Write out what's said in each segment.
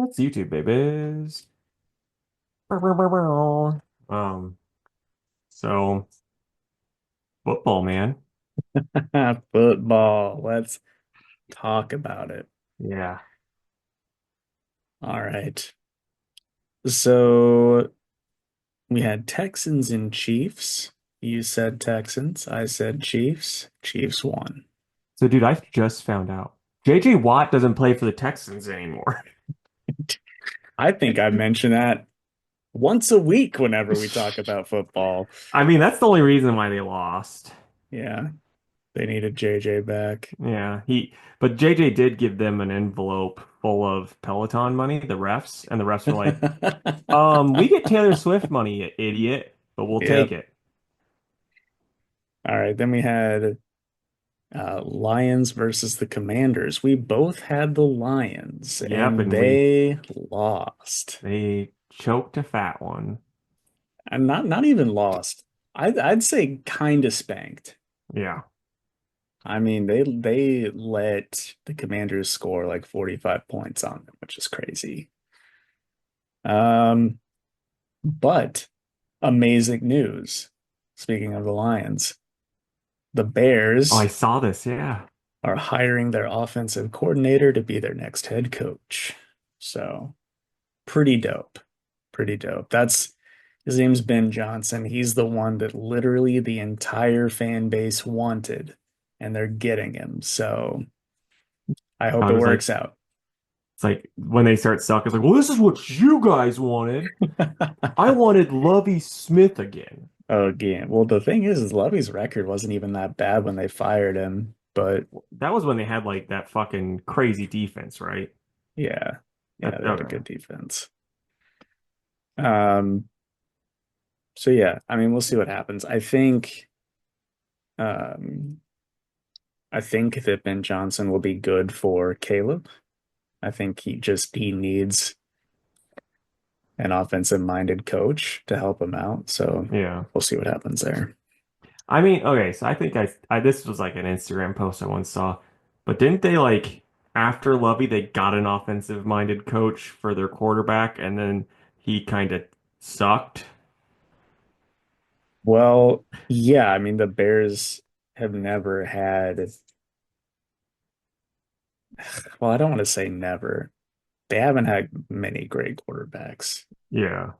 It's YouTube, babies. Bow, bow, bow, bow. So football, man. Football. Let's talk about it. Yeah. All right. So we had Texans and Chiefs. You said Texans. I said Chiefs. Chiefs won. So, dude, I just found out JJ Watt doesn't play for the Texans anymore. I think I mention that once a week whenever we talk about football. I mean, that's the only reason why they lost. Yeah, they needed JJ back. Yeah, but JJ did give them an envelope full of Peloton money, the refs, and the refs were like, we get Taylor Swift money, you idiot, but we'll take Yep. it. All right. Then we had Lions versus the Commanders. We both had the Lions, Yep, and and we they lost. they choked a fat one. And not even lost. I'd say kind of spanked. Yeah. I mean, they let the Commanders score like 45 points on them, which is crazy. Um, but amazing news. Speaking of the Lions, the Oh, I Bears saw this. Yeah. are hiring their offensive coordinator to be their next head coach. So pretty dope. Pretty dope. That's his name's Ben Johnson. He's the one that literally the entire fan base wanted, and they're getting him. So I hope I it was like, works out. it's like when they start sucking, it's like, well, this is what you guys wanted. I wanted Lovey Smith again. Again, well, the thing is Lovey's record wasn't even that bad when they fired him, but That was when they had like that fucking crazy defense, right? yeah, yeah, That, they had a okay. good defense. Um, so yeah, I mean, we'll see what happens. Um, I think that Ben Johnson will be good for Caleb. I think he needs an offensive minded coach to help him out. So Yeah. we'll see what happens there. I mean, okay, so I think I this was like an Instagram post I once saw, but didn't they like after Lovey they got an offensive minded coach for their quarterback and then he kind of sucked? Well, yeah, I mean, the Bears have never had, well, I don't want to say never. They haven't had many great quarterbacks. Yeah.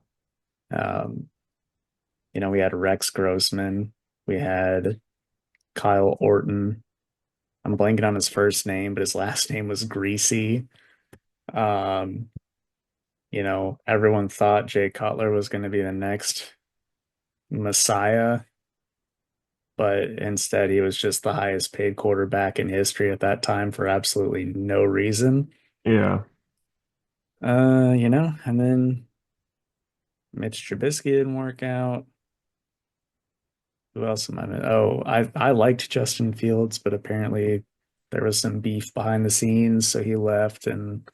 Um, we had Rex Grossman, we had Kyle Orton. I'm blanking on his first name, but his last name was Greasy. Um, everyone thought Jay Cutler was going to be the next Messiah, but instead he was just the highest paid quarterback in history at that time for absolutely no reason. Yeah. And then Mitch Trubisky didn't work out. Who else am I? Oh, I liked Justin Fields, but apparently there was some beef behind the scenes, so he left, and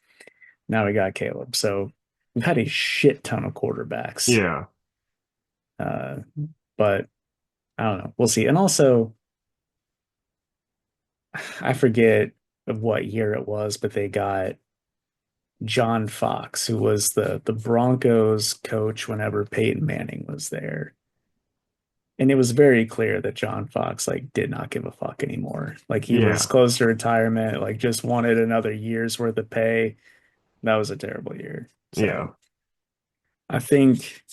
now we got Caleb. So we've had a shit ton of quarterbacks. Yeah. Uh, but I don't know. We'll see. And also, I forget of what year it was, but they got John Fox, who was the Broncos coach whenever Peyton Manning was there. And it was very clear that John Fox like did not give a fuck anymore. Like he was Yeah. close to retirement, like just wanted another year's worth of pay. That was a terrible year. Yeah. So I think,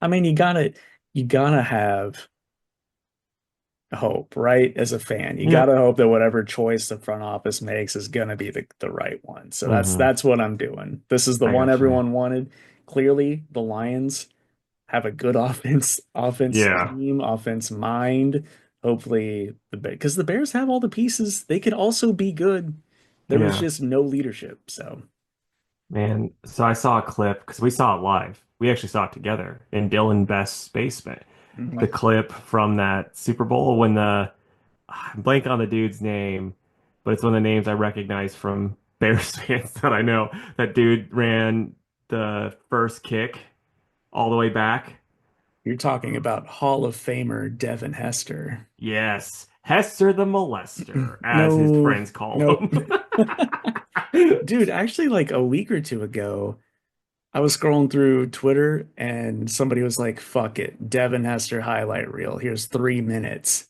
I mean, you gotta have hope, right? As a fan, you Yep. gotta hope that whatever choice the front office makes is gonna be the right one. So that's Hmm. that's what I'm doing. This is the I one got you. everyone wanted. Clearly, the Lions have a good offense Yeah. team, offense mind. Hopefully because the Bears have all the pieces. They could also be good. There was Yeah. just no leadership. So Man, so I saw a clip because we saw it live. We actually saw it together in Dylan Best's basement. The mhm. clip from that Super Bowl when I'm blank on the dude's name, but it's one of the names I recognize from Bears fans that I know. That dude ran the first kick all the way back. You're talking about Hall of Famer Devin Hester. Yes, Hester the molester, as his No, friends call no. him. Dude, actually, like a week or two ago, I was scrolling through Twitter and somebody was like, fuck it. Devin Hester highlight reel. Here's 3 minutes.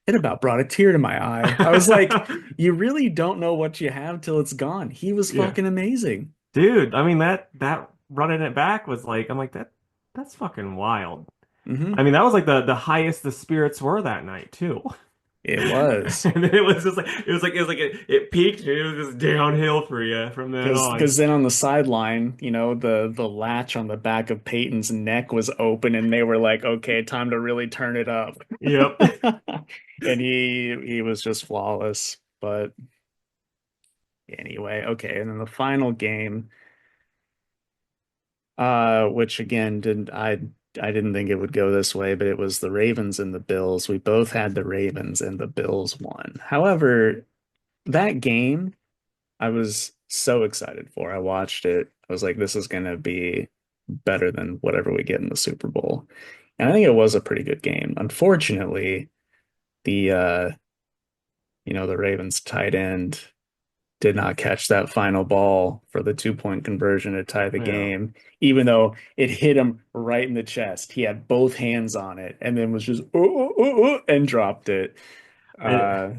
It about brought a tear to my eye. I was like, you really don't know what you have till it's gone. He was Yeah. fucking amazing. Dude, I mean that running it back was like I'm like that's fucking wild. I Hmm. mean, that was like the highest the spirits were that night too. It was. And then it was just like it peaked and it was just downhill for you from then on. Because then on the sideline, the latch on the back of Peyton's neck was open and they were like, okay, time to really turn it up. Yep. And he was just flawless. But anyway, okay. And then the final game, which again I didn't think it would go this way, but it was the Ravens and the Bills. We both had the Ravens and the Bills won. However, that game I was so excited for. I watched it. I was like, this is gonna be better than whatever we get in the Super Bowl. And I think it was a pretty good game. Unfortunately, the the Ravens tight end did not catch that final ball for the 2-point conversion to tie the Yeah. game, even though it hit him right in the chest. He had both hands on it and then was just and dropped it. It, Uh,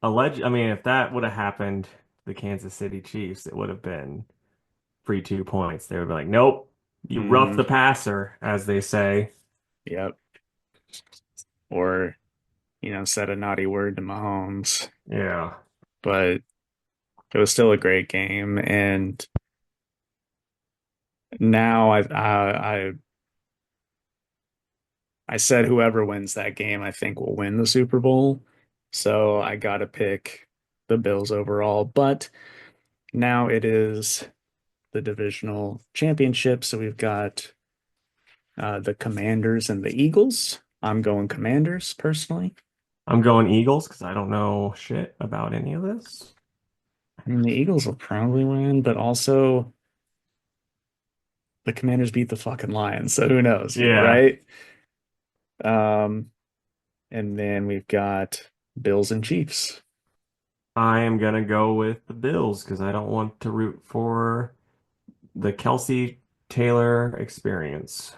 I mean, if that would have happened to the Kansas City Chiefs, it would have been free 2 points. They would be like, nope, you rough mm, the passer, as they say. yep. Or, said a naughty word to Mahomes. Yeah. But it was still a great game. And now I said whoever wins that game, I think will win the Super Bowl. So I gotta pick the Bills overall. But now it is the divisional championship. So we've got the Commanders and the Eagles. I'm going Commanders personally. I'm going Eagles because I don't know shit about any of this. I mean, the Eagles will probably win, but also the Commanders beat the fucking Lions. So who knows, Yeah. right? Um, and then we've got Bills and Chiefs. I am gonna go with the Bills because I don't want to root for the Kelsey Taylor experience.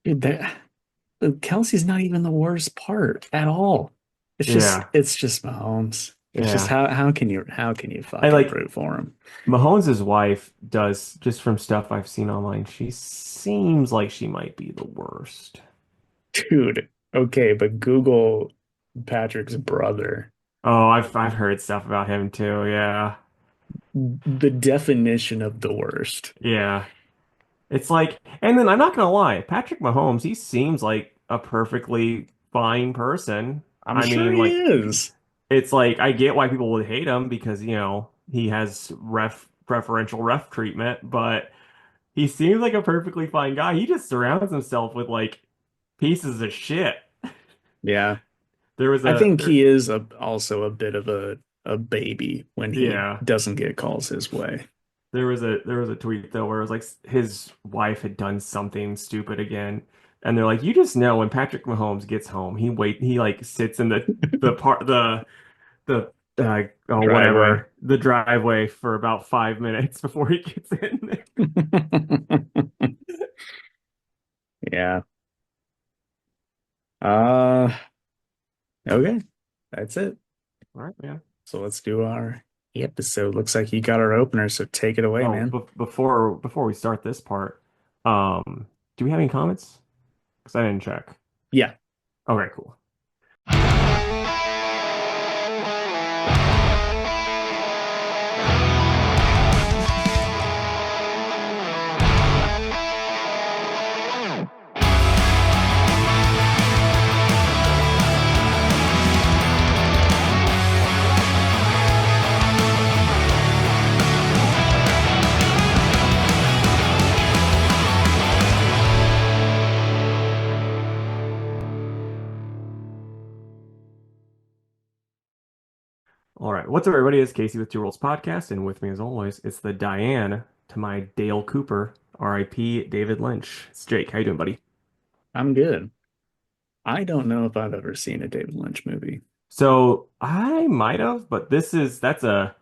Dude, Kelsey's not even the worst part at all. Yeah. It's just Mahomes. It's just Yeah. how can you I fucking like root for him? Mahomes' wife does just from stuff I've seen online, she seems like she might be the worst. Dude, okay, but Google Patrick's brother. Oh, I've heard stuff about him too. Yeah. The definition of the worst. Yeah. It's like, and then I'm not gonna lie, Patrick Mahomes, he seems like a perfectly fine person. I'm I sure mean, he like, is. it's like I get why people would hate him because, he has preferential ref treatment, but he seems like a perfectly fine guy. He just surrounds himself with like pieces of shit. Yeah. There was I think there, he is also a bit of a baby when he yeah. doesn't get calls his way. There was a tweet though where it was like his wife had done something stupid again, and they're like, you just know when Patrick Mahomes gets home, he like sits in the part the Driveway. whatever the driveway for about 5 minutes before he gets in there. Yeah. Uh, okay. That's it. All right, man. So let's do our episode. Looks like you got our opener, so take it away, Oh, man. before we start this part, do we have any comments? Because I didn't check. Yeah. Okay, cool. All right. What's up, everybody? It's Casey with Two Worlds Podcast, and with me, as always, it's the Diane to my Dale Cooper, R.I.P. David Lynch. It's Jake. How you doing, buddy? I'm good. I don't know if I've ever seen a David Lynch movie. So I might have, but that's a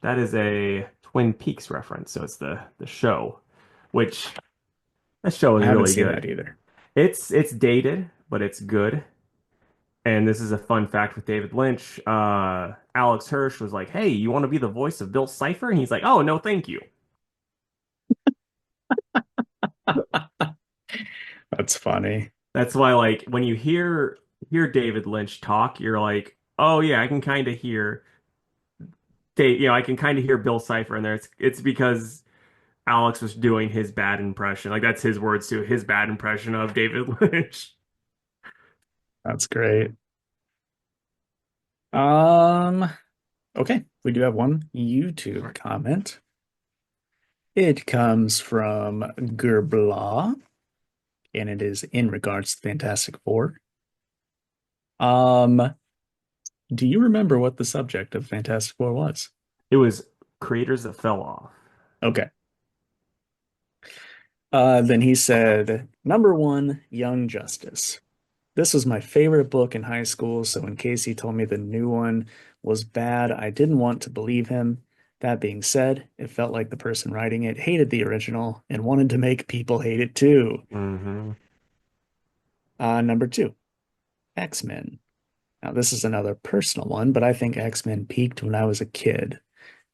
That is a Twin Peaks reference, so it's the show, which that show I is haven't really seen good. that either. It's dated, but it's good. And this is a fun fact with David Lynch. Alex Hirsch was like, "Hey, you want to be the voice of Bill Cipher?" And he's like, "Oh, no, thank you." That's funny. That's why, like, when you hear David Lynch talk, you're like, "Oh yeah, I can kind of hear I can kind of hear Bill Cipher in there." It's because Alex was doing his bad impression. Like that's his words too, his bad impression of David Lynch. That's great. Um, okay, we do have one YouTube comment. It comes from Gerblaw, and it is in regards to Fantastic Four. Um, do you remember what the subject of Fantastic Four was? It was creators that fell off. Okay. Then he said, number one, Young Justice. This was my favorite book in high school, so in case he told me the new one was bad, I didn't want to believe him. That being said, it felt like the person writing it hated the original and wanted to make people hate it too. Hmm. Number two, X-Men. Now, this is another personal one, but I think X-Men peaked when I was a kid.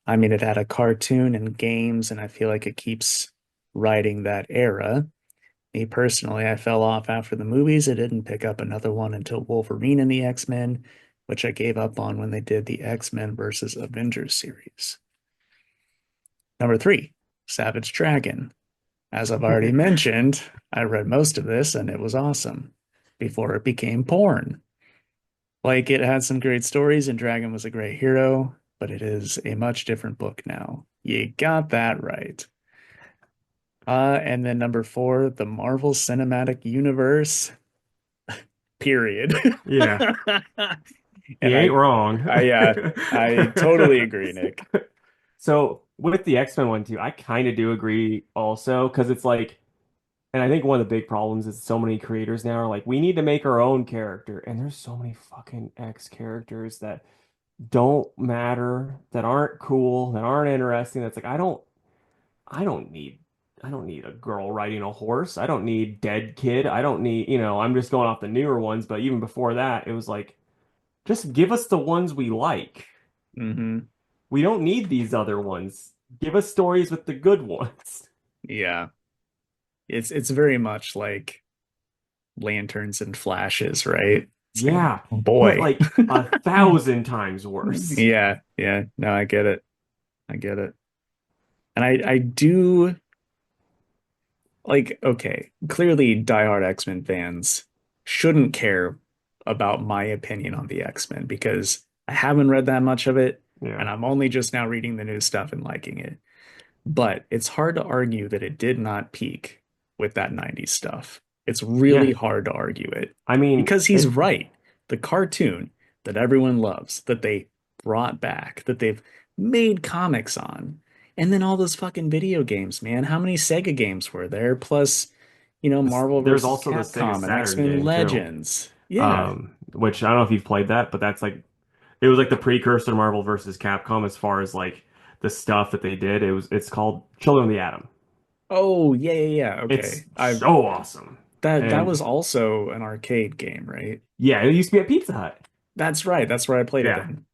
I mean, it had a cartoon and games, and I feel like it keeps riding that era. Me personally, I fell off after the movies. I didn't pick up another one until Wolverine and the X-Men, which I gave up on when they did the X-Men versus Avengers series. Number three, Savage Dragon. As I've already mentioned, I read most of this and it was awesome before it became porn. Like it had some great stories and Dragon was a great hero, but it is a much different book now. You got that right. And then number four, the Marvel Cinematic Universe. Period. Yeah, he And ain't wrong. I totally agree, Nick. So with the X-Men one too, I kind of do agree also because it's like, and I think one of the big problems is so many creators now are like, we need to make our own character, and there's so many fucking X characters that don't matter, that aren't cool, that aren't interesting. That's like, I don't need, I don't need a girl riding a horse. I don't need Dead Kid. I don't need, I'm just going off the newer ones, but even before that, it was like, just give us the ones we like. Hmm. We don't need these other ones. Give us stories with the good ones. Yeah. It's very much like lanterns and flashes, right? It's like, Yeah, but boy. like 1,000 times worse. Yeah, yeah. No, I get it. I get it. And I do like, okay, clearly diehard X-Men fans shouldn't care about my opinion on the X-Men because I haven't read that much of it, and Yeah. I'm only just now reading the new stuff and liking it. But it's hard to argue that it did not peak with that 90s stuff. It's really Yeah. hard to argue it I mean, because he's it right. The cartoon that everyone loves, that they brought back, that they've made comics on, and then all those fucking video games, man. How many Sega games were there? Plus, Marvel there's versus also the Sega Capcom and Saturn X-Men game too. Legends. Yeah. Which I don't know if you've played that, but that's like it was like the precursor to Marvel versus Capcom as far as like the stuff that they did. It's called Children of the Atom. Oh, yeah, yeah, yeah. Okay. It's I so awesome. that And was also an arcade game, right? yeah, it used to be at Pizza Hut. That's right. That's where I played it Yeah. in.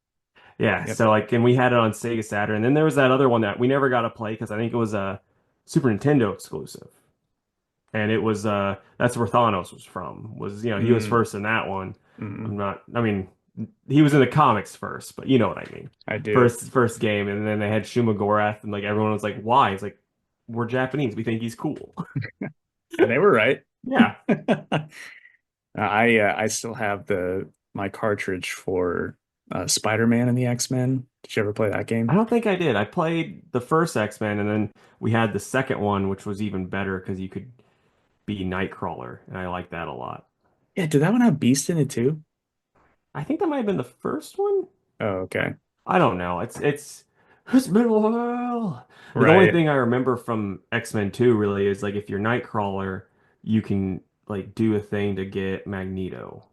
Yeah, Yep. so like, and we had it on Sega Saturn. And then there was that other one that we never got to play because I think it was a Super Nintendo exclusive. And it was that's where Thanos was from. He was Mm, first in that one. mm, I mean, he was in the comics first, but you know what I mean. I do. First game, and then they had Shumagorath, and like everyone was like, "Why?" It's like, "We're Japanese. We think he's cool." And they were right. Yeah, I still have the my cartridge for Spider-Man and the X-Men. Did you ever play that I game? don't think I did. I played the first X-Men, and then we had the second one, which was even better because you could be Nightcrawler, and I like that a lot. Yeah, did that one have Beast in it too? I think that might have been the first one. Oh, okay. I don't know. It's been a while. The only Right. thing I remember from X-Men 2 really is like if you're Nightcrawler, you can like do a thing to get Magneto.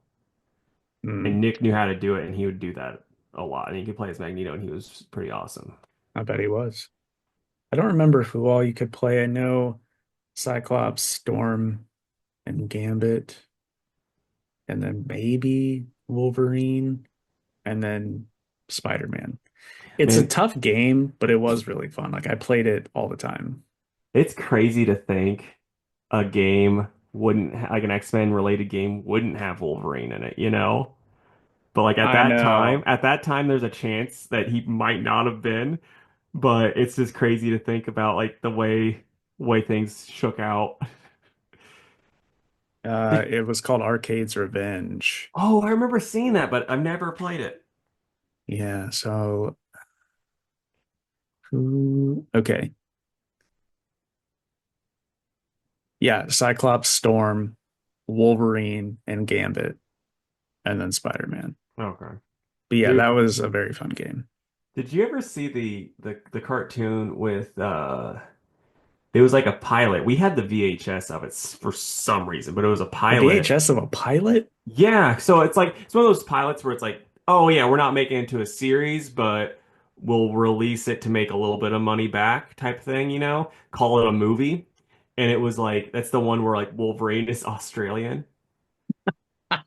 And Mm. Nick knew how to do it and he would do that a lot. And he could play as Magneto and he was pretty awesome. I bet he was. I don't remember who all you could play. I know Cyclops, Storm, and Gambit, and then maybe Wolverine, and then Spider-Man. It's a Man, tough game, but it was really fun. Like I played it all the time. it's crazy to think a game wouldn't like an X-Men related game wouldn't have Wolverine in it, you know? But like I know. at that time there's a chance that he might not have been, but it's just crazy to think about like the way things shook out. Did, It was called Arcade's Revenge. oh, I remember seeing that, but I've never played it. Yeah, so who? Okay. Yeah, Cyclops, Storm, Wolverine, and Gambit, and then Spider-Man. Okay. But yeah, that Dude, was a very fun game. did you ever see the cartoon with it was like a pilot. We had the VHS of it for some reason, but it was a A pilot. VHS of a pilot? Yeah, so it's like it's one of those pilots where it's like, oh yeah, we're not making it into a series, but we'll release it to make a little bit of money back type thing, you know? Call it a movie. And it was like that's the one where like Wolverine is Australian.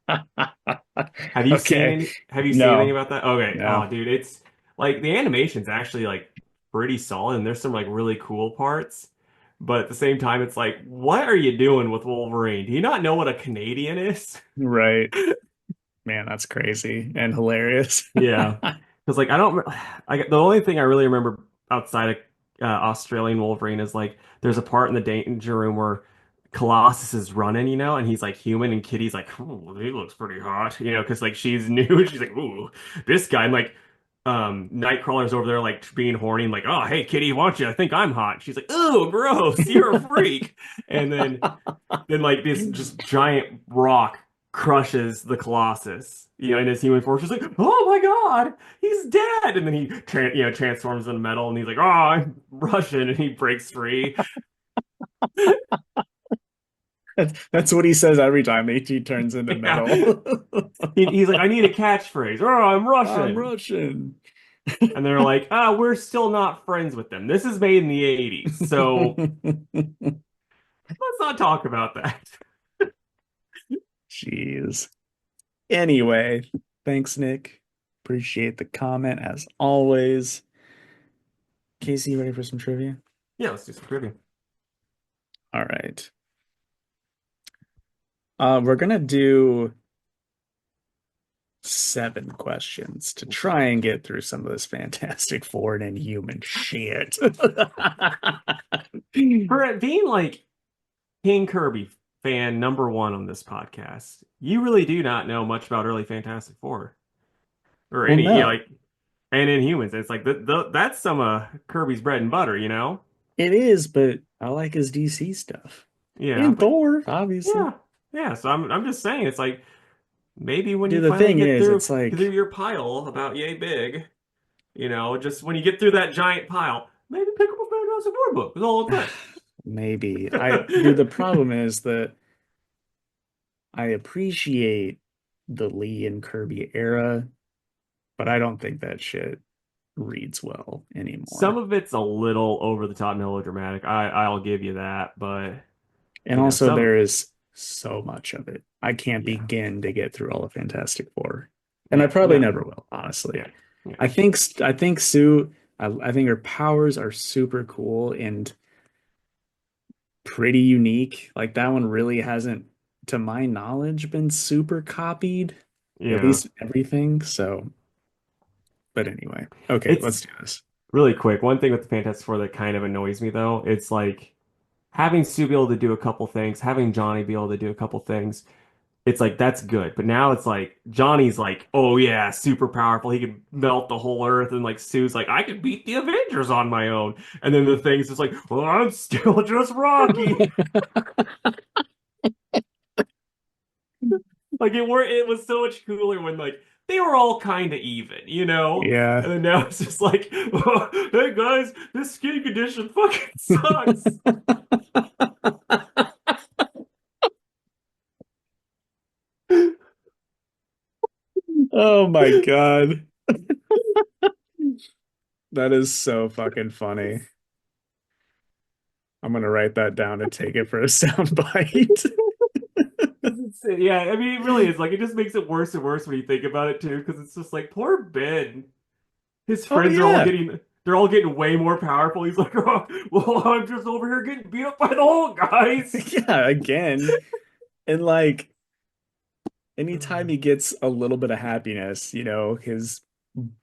Okay. Have you seen anything No, about that? Okay. Oh, no. dude, it's like the animation's actually like pretty solid and there's some like really cool parts. But at the same time, it's like, what are you doing with Wolverine? Do you not know what a Canadian is? Right. Man, that's crazy and hilarious. Yeah. Because like I don't the only thing I really remember outside of Australian Wolverine is like there's a part in the danger room where Colossus is running, you know, and he's like human and Kitty's like, ooh, he looks pretty hot, you know, because like she's new and she's like, ooh, this guy and like Nightcrawler's over there like being horny and like, oh hey Kitty, why don't you? I think I'm hot. She's like, ooh, gross, you're a freak. And then like this just giant rock crushes the Colossus, you know, in his human form. She's like, "Oh my God, he's dead!" And then he, transforms into metal, and he's like, "Oh, I'm Russian," and he breaks free. That's what he says every time he turns into Yeah, metal. he's like, "I need a catchphrase." Oh, I'm I'm Russian, Russian. and they're like, "Ah, we're still not friends with them. This is made in the '80s, so let's not talk about that." Jeez. Anyway, thanks, Nick. Appreciate the comment as always. Casey, you ready for some trivia? Yeah, let's do some trivia. All right. We're gonna do 7 questions to try and get through some of this Fantastic Four and Inhuman shit. For it being like King Kirby fan number one on this podcast, you really do not know much about early Fantastic Four or Well, any, you know, no, like, and Inhumans. It's like that's some Kirby's bread and butter, you know? it is, but I like his DC stuff. Yeah, And but Thor, obviously. yeah, yeah. So I'm just saying, it's like maybe when you Dude, the finally thing get is, it's through like your pile about yay big, you know, just when you get through that giant pile, maybe pick up a Fantastic Four book. Is all I'm maybe dude, the saying. problem is that I appreciate the Lee and Kirby era, but I don't think that shit reads well Some anymore. of it's a little over the top melodramatic. I'll give you that, but And you know, also some there is so much of it. I can't yeah, begin to get through all of Fantastic Four. And I yeah, probably no, never will, honestly. yeah, yeah. I think Sue, I think her powers are super cool and pretty unique. Like that one really hasn't, to my knowledge, been super copied, at Yeah. least everything. So, but anyway, okay, let's It's do this. really quick. One thing with the Fantastic Four that kind of annoys me though, it's like having Sue be able to do a couple things, having Johnny be able to do a couple things. It's like that's good. But now it's like Johnny's like, oh yeah, super powerful. He could melt the whole earth, and like Sue's like, I could beat the Avengers on my own. And then the thing's just like, well, I'm still just Rocky. Like it was so much cooler when like they were all kind of even, you know? Yeah. And then now it's just like, oh, hey guys, this skin condition fucking sucks. Oh my God. That is so fucking funny. I'm gonna write that down and take it for a sound bite. Yeah, I mean, it really is. Like, it just makes it worse and worse when you think about it too, because it's just like poor Ben. His Oh friends are all yeah. they're all getting way more powerful. He's like, oh, well, I'm just over here getting beat up by the old guys. Yeah, again. And like anytime he gets a little bit of happiness, his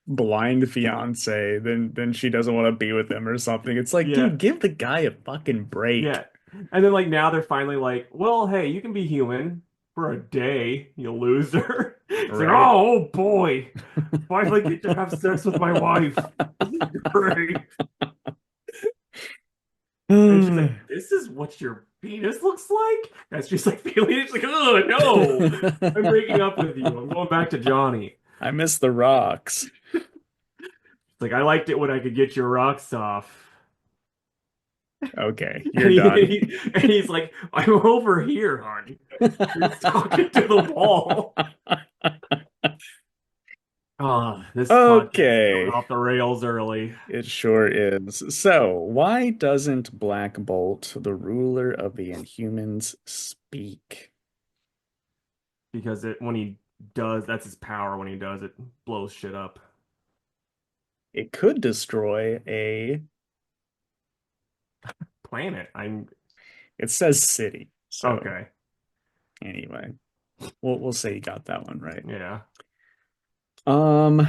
blind fiance, then she doesn't want to be with him or something. It's like, Yeah, dude, give the guy a fucking yeah. break. And then like now they're finally like, well, hey, you can be human for a day, you loser. It's like, Right? oh boy, finally get to have sex with my wife. This is great. And she's like, this is what your penis looks like? And she's like feeling it. She's like, oh no, I'm breaking up with you. I'm going back to Johnny. I miss the rocks. It's like, I liked it when I could get your rocks off. Okay, And, you're done. and he's like, I'm over here, honey. He's talking to the wall. Oh, this podcast is going Okay, off the rails early it sure is. So, why doesn't Black Bolt, the ruler of the Inhumans, speak? because it when he does, that's his power. When he does, it blows shit up. It could destroy a, Planet. I'm it says city. So, okay. anyway, we'll say you got that one right. Yeah. Um,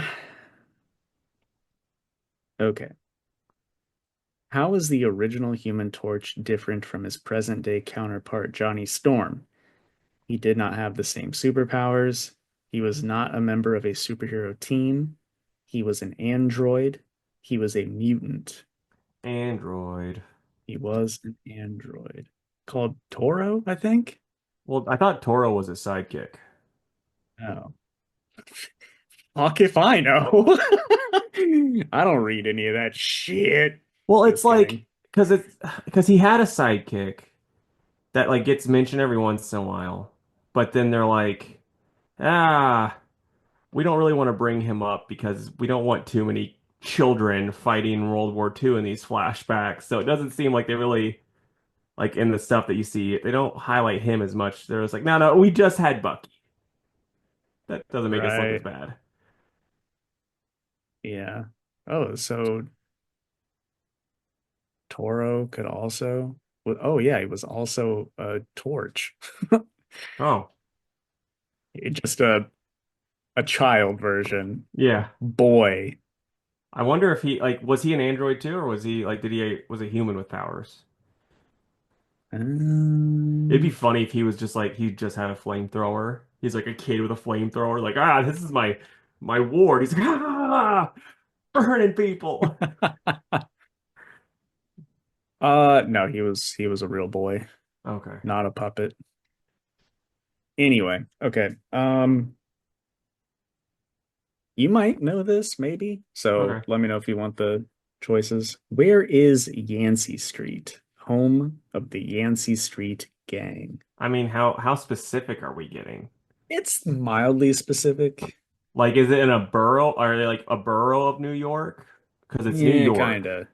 okay. How is the original Human Torch different from his present-day counterpart, Johnny Storm? He did not have the same superpowers. He was not a member of a superhero team. He was an android. He was a mutant. Android. He was an android. Called Toro, I think? Well, I thought Toro was his sidekick. Oh. Fuck if I know. I don't read any of that shit. Well, it's Just like kidding. because he had a sidekick that like gets mentioned every once in a while, but then they're like, ah, we don't really want to bring him up because we don't want too many children fighting in World War II in these flashbacks. So it doesn't seem like they really like in the stuff that you see, they don't highlight him as much. They're just like, no, no, we just had Bucky. That doesn't make us look as Right. bad. Yeah. Oh, so Toro could also. Oh, yeah, he was also a torch. Oh, Just a child version. A yeah. boy. I wonder if he like was he an android too, or was he like did he was a human with powers? It'd be Um, funny if he was just like he just had a flamethrower. He's like a kid with a flamethrower, like this is my ward. He's like burning people. no, he was a real boy, Okay, not a puppet. Anyway, okay. You might know this, maybe. So okay. let me know if you want the choices. Where is Yancey Street, home of the Yancey Street Gang? I mean, how specific are we getting? It's mildly specific. Like, is it in a borough? Are they like a borough of New York? Because it's New Yeah, York. kinda.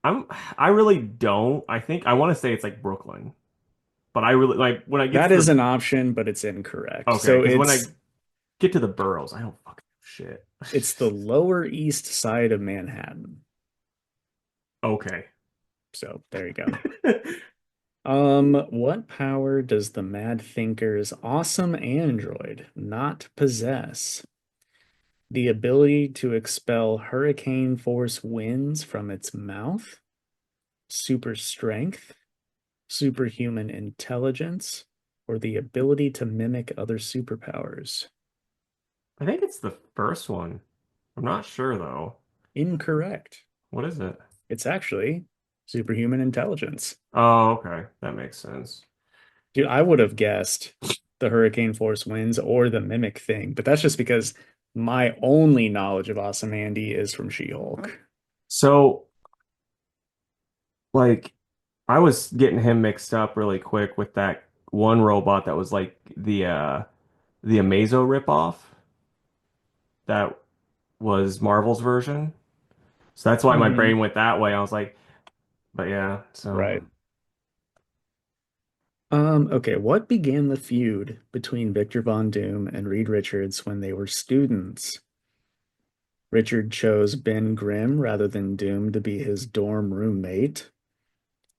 I'm I really don't. I think I want to say it's like Brooklyn, but I really like when I get That to is the an option, but it's incorrect. okay, So because when I it's get to the boroughs, I don't fucking know shit. it's the Lower East Side of Manhattan. Okay. So there you go. What power does the Mad Thinker's awesome android not possess? The ability to expel hurricane force winds from its mouth, super strength, superhuman intelligence, or the ability to mimic other superpowers? I think it's the first one. I'm not sure though. Incorrect. What is it? It's actually superhuman intelligence. Oh, okay. That makes sense. Dude, I would have guessed the hurricane force winds or the mimic thing, but that's just because my only knowledge of Awesome Andy is from She-Hulk. So, like, I was getting him mixed up really quick with that one robot that was like the Amazo ripoff that was Marvel's version. So that's why my Hmm. brain went that way. I was like, but yeah, so Right. Okay, what began the feud between Victor Von Doom and Reed Richards when they were students? Richard chose Ben Grimm rather than Doom to be his dorm roommate.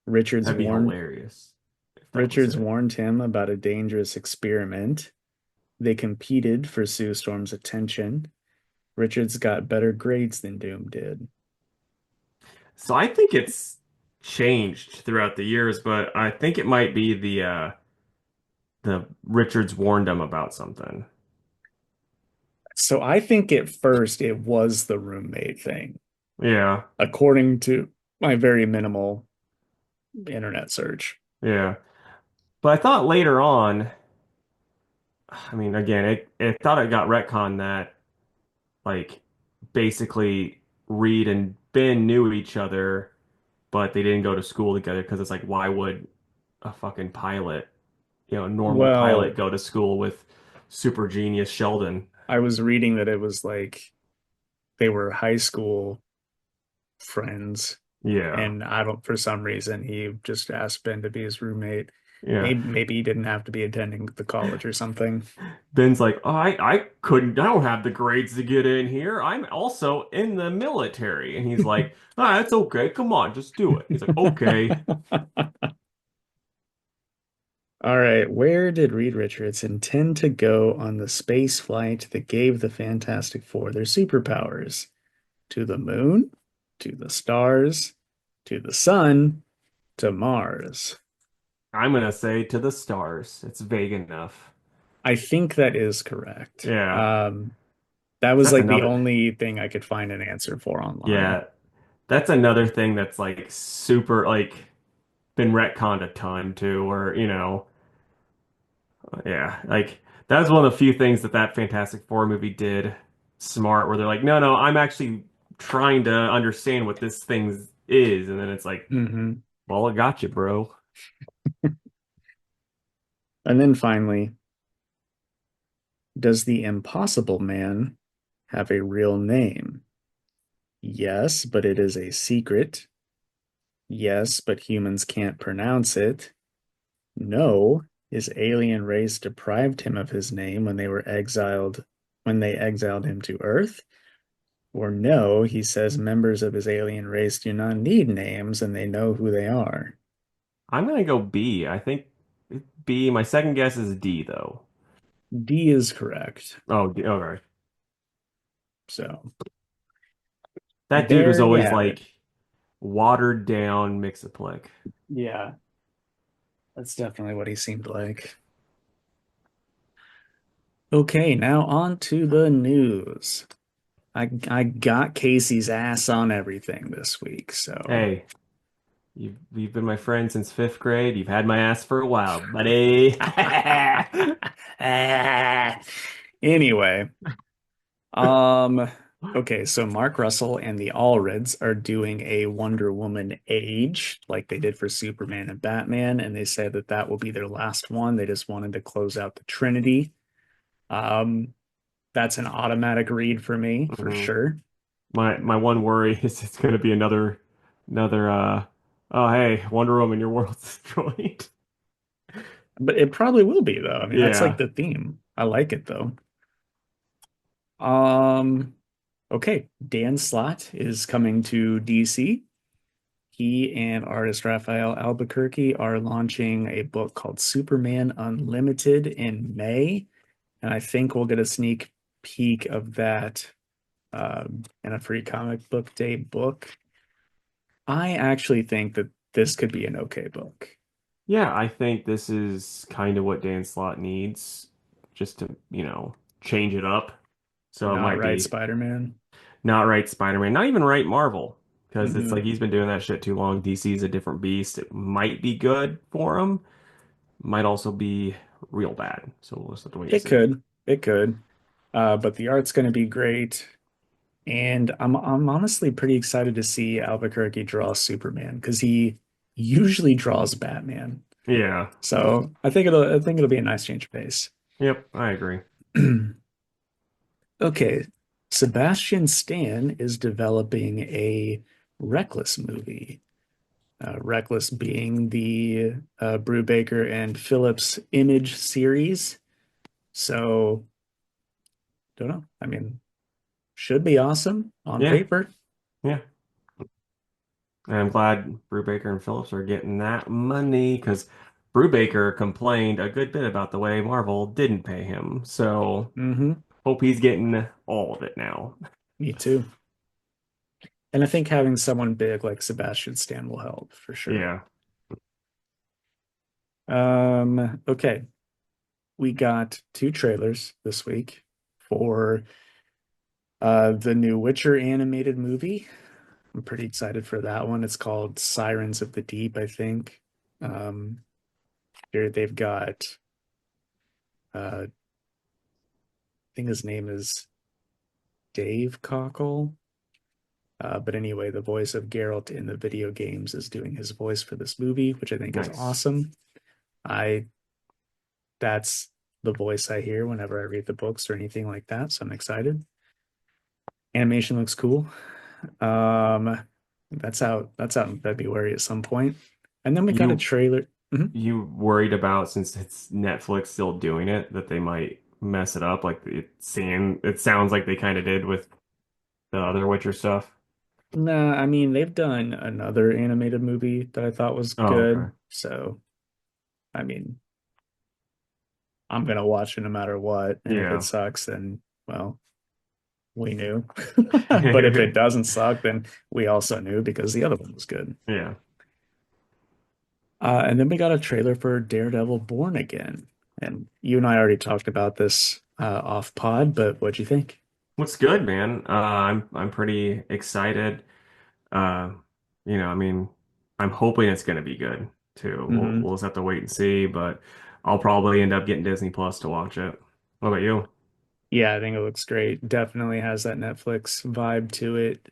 Richards that'd be warned hilarious if that was Richards it. warned him about a dangerous experiment. They competed for Sue Storm's attention. Richards got better grades than Doom did. So I think it's changed throughout the years, but I think it might be the Richards warned him about something. So I think at first it was the roommate thing, Yeah, according to my very minimal internet search. yeah. But I thought later on, I mean, again, it thought it got retconned that like basically Reed and Ben knew each other, but they didn't go to school together because it's like, why would a fucking pilot, a normal pilot Well, go to school with super genius Sheldon? I was reading that it was like they were high school friends, Yeah, and I don't, for some reason, he just asked Ben to be his roommate. yeah. Maybe he didn't have to be attending the college or something. Ben's like, oh, I don't have the grades to get in here. I'm also in the military. And he's like, ah, it's okay. Come on, just do it. He's like, okay. All right, where did Reed Richards intend to go on the space flight that gave the Fantastic Four their superpowers? To the moon, to the stars, to the sun, to Mars. I'm gonna say to the stars. It's vague enough. I think that is correct. Yeah. That was That's like the another, only thing I could find an answer for online. yeah, that's another thing that's like super, like, been retconned a ton too, or, yeah, like, that's one of the few things that Fantastic Four movie did smart, where they're like, no, no, I'm actually trying to understand what this thing is. And then it's like, Hmm. well, I got you, bro. And then finally, does the Impossible Man have a real name? Yes, but it is a secret. Yes, but humans can't pronounce it. No, his alien race deprived him of his name when they exiled him to Earth. Or no, he says members of his alien race do not need names and they know who they are. I'm gonna go B. I think B. My second guess is D, though. D is correct. Oh, D, okay. So That dude was there you always have it. like watered down Mixaplex. Yeah, that's definitely what he seemed like. Okay, now on to the news. I got Casey's ass on everything this week, so Hey, you've been my friend since fifth grade. You've had my ass for a while, buddy. anyway, um, okay, so Mark Russell and the Allreds are doing a Wonder Woman age like they did for Superman and Batman, and they said that that will be their last one. They just wanted to close out the Trinity. Um, that's an automatic read for me for Mhm. sure. My one worry is it's gonna be another oh hey, Wonder Woman, your world's destroyed. But it probably will be though. I mean, that's like Yeah. the theme. I like it though. Um, okay, Dan Slott is coming to DC. He and artist Raphael Albuquerque are launching a book called Superman Unlimited in May, and I think we'll get a sneak peek of that in a free comic book day book. I actually think that this could be an okay book. Yeah, I think this is kind of what Dan Slott needs just to, change it up. So it Not might right, be Spider-Man. not right Spider-Man, not even right Marvel, because it's Hmm. like he's been doing that shit too long. DC's a different beast. It might be good for him, might also be real bad. So we'll just have to wait and It see. could. It could. But the art's going to be great. And I'm honestly pretty excited to see Albuquerque draw Superman because he usually draws Batman. Yeah. So I think it'll be a nice change of pace. Yep, I agree. Okay. Sebastian Stan is developing a Reckless movie. Reckless being the Brubaker and Phillips Image series. So, don't know. I mean, should be awesome on Yeah, paper. yeah. And I'm glad Brubaker and Phillips are getting that money because Brubaker complained a good bit about the way Marvel didn't pay him. So Hmm. hope he's getting all of it now. Me too. And I think having someone big like Sebastian Stan will help for sure. Yeah, Okay. We got two trailers this week for the new Witcher animated movie. I'm pretty excited for that one. It's called Sirens of the Deep, I think. Um, here they've got I think his name is Dave Cockle. But anyway, the voice of Geralt in the video games is doing his voice for this movie, which I think is nice. awesome. I That's the voice I hear whenever I read the books or anything like that, so I'm excited. Animation looks cool. Um, that's out in February at some point. And then we got a You trailer. Mhm. you worried about since it's Netflix still doing it that they might mess it up like it sounds like they kind of did with the other Witcher stuff. Nah, I mean they've done another animated movie that I thought was Oh, okay. good. So, I mean, I'm gonna watch it no matter what. And if it Yeah. sucks, then well, we knew. But if it doesn't suck, then we also knew because the other one was good. Yeah. And then we got a trailer for Daredevil Born Again. And you and I already talked about this off pod, but what'd you think? What's good, man? I'm pretty excited. Uh, I mean, I'm hoping it's gonna be good too. We'll Hmm. we'll just have to wait and see, but I'll probably end up getting Disney Plus to watch it. What about you? Yeah, I think it looks great. Definitely has that Netflix vibe to it.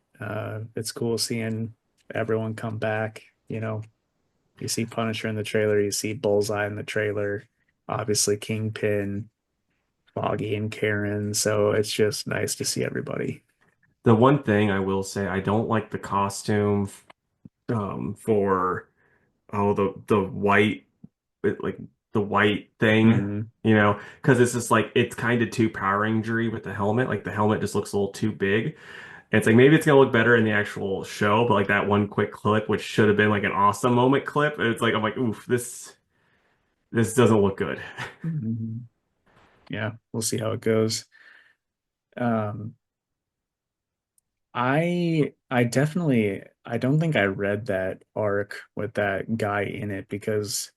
It's cool seeing everyone come back. You see Punisher in the trailer, you see Bullseye in the trailer, obviously Kingpin, Foggy, and Karen. So it's just nice to see everybody. The one thing I will say, I don't like the costume for the white like the white thing, Hmm. because it's just like it's kind of too Power Rangery with the helmet. Like the helmet just looks a little too big. And it's like maybe it's gonna look better in the actual show, but like that one quick clip, which should have been like an awesome moment clip, and it's like I'm like, oof, this doesn't look good. Hmm. Yeah, we'll see how it goes. Um, I definitely I don't think I read that arc with that guy in it because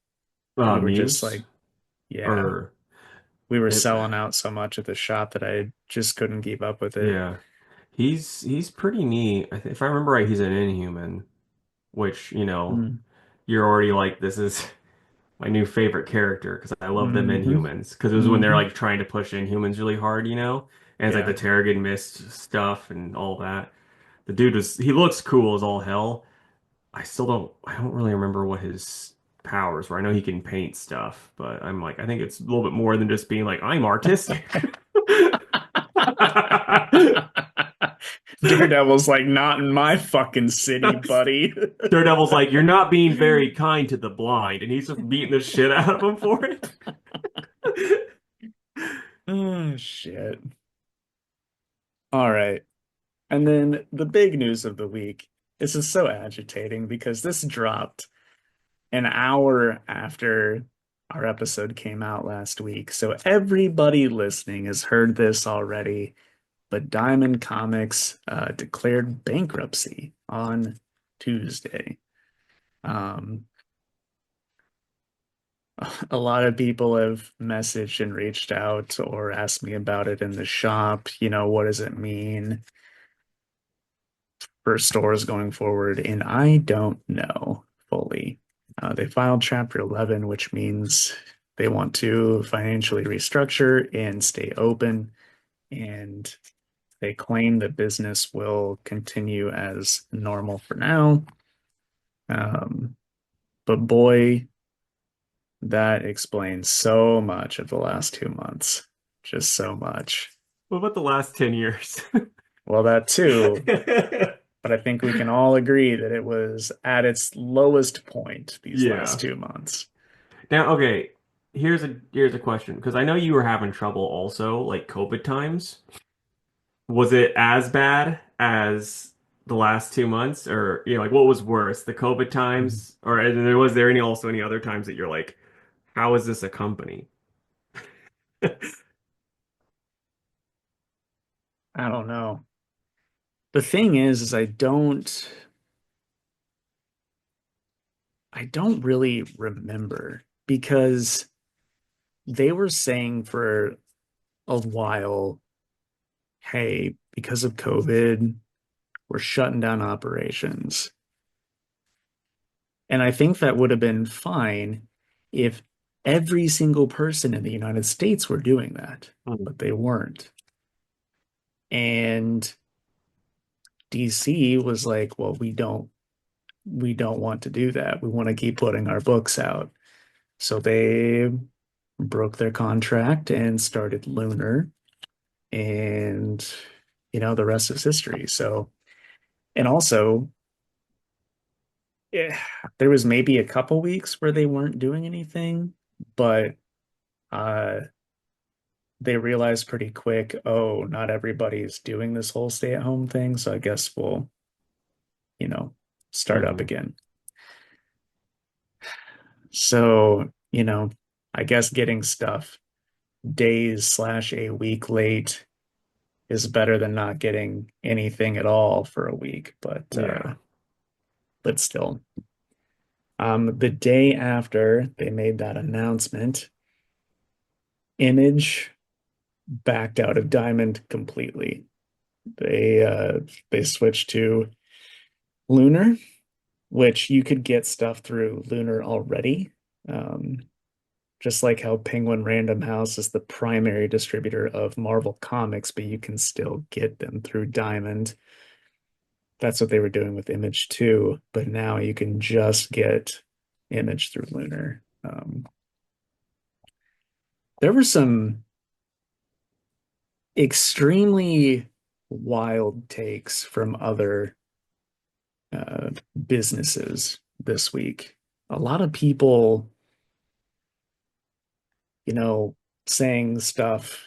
we were just Muse like, yeah, or we were it, selling out so much at the shop that I just couldn't keep up with it. yeah, he's pretty neat. If I remember right, he's an Inhuman, which Mm, you're already like, this is my new favorite character because I love them hmm. Inhumans because it was when they're Hmm. like trying to push Inhumans really hard, and it's like the Yeah. Terrigen Mist stuff and all that. The dude he looks cool as all hell. I don't really remember what his powers were. I know he can paint stuff, but I'm like, I think it's a little bit more than just being like, I'm artistic. Daredevil's like, not in my fucking city, buddy. Daredevil's like, you're not being very kind to the blind, and he's just beating the shit out of him for it. Oh shit. All right. And then the big news of the week. This is so agitating because this dropped an hour after our episode came out last week. So everybody listening has heard this already. But Diamond Comics declared bankruptcy on Tuesday. Um, a lot of people have messaged and reached out or asked me about it in the shop. What does it mean for stores going forward? And I don't know fully. They filed Chapter 11, which means they want to financially restructure and stay open. And they claim the business will continue as normal for now. Um, but boy, that explains so much of the last 2 months. Just so much. What about the last 10 years? Well, that too, but I think we can all agree that it was at its lowest point these last Yeah. 2 months. Now, okay, here's a question because I know you were having trouble also, like COVID times. Was it as bad as the last 2 months, or like what was worse, the COVID Mhm. times, or and there was there any other times that you're like, how is this a company? I don't know. The thing is I don't really remember because they were saying for a while, hey, because of COVID, we're shutting down operations. And I think that would have been fine if every single person in the United States were doing that, Hmm. but they weren't. And DC was like, well, we don't want to do that. We want to keep putting our books out. So they broke their contract and started Lunar, and the rest is history. So, and also, yeah, there was maybe a couple weeks where they weren't doing anything, but uh they realized pretty quick, oh, not everybody's doing this whole stay-at-home thing, so I guess we'll, you know, start up Hmm. again. So, I guess getting stuff days slash a week late is better than not getting anything at all for a week, Yeah. but still. The day after they made that announcement, Image backed out of Diamond completely. They switched to Lunar, which you could get stuff through Lunar already. Um, just like how Penguin Random House is the primary distributor of Marvel Comics, but you can still get them through Diamond. That's what they were doing with Image too, but now you can just get Image through Lunar. There were some extremely wild takes from other businesses this week. A lot of people, you know, saying stuff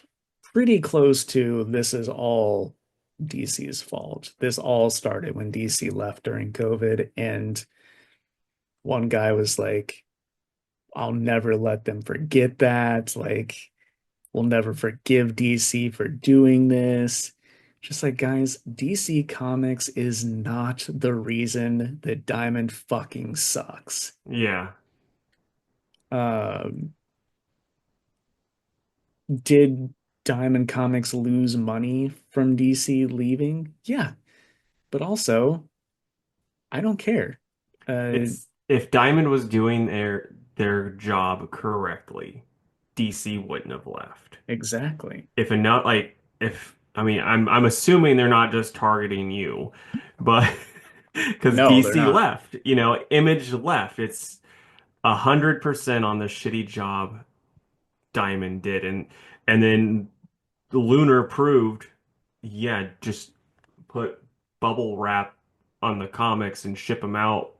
pretty close to this is all DC's fault. This all started when DC left during COVID. And one guy was like, I'll never let them forget that. Like, we'll never forgive DC for doing this. Just like, guys, DC Comics is not the reason that Diamond fucking sucks. Yeah. Um, did Diamond Comics lose money from DC leaving? Yeah, but also, I don't care. Uh, It's if Diamond was doing their job correctly, DC wouldn't have left. exactly. If enough, like if I mean, I'm assuming they're not just targeting you, but because No, they're DC not. left, Image left. It's 100% on the shitty job Diamond did, and then Lunar proved, yeah, just put bubble wrap on the comics and ship them out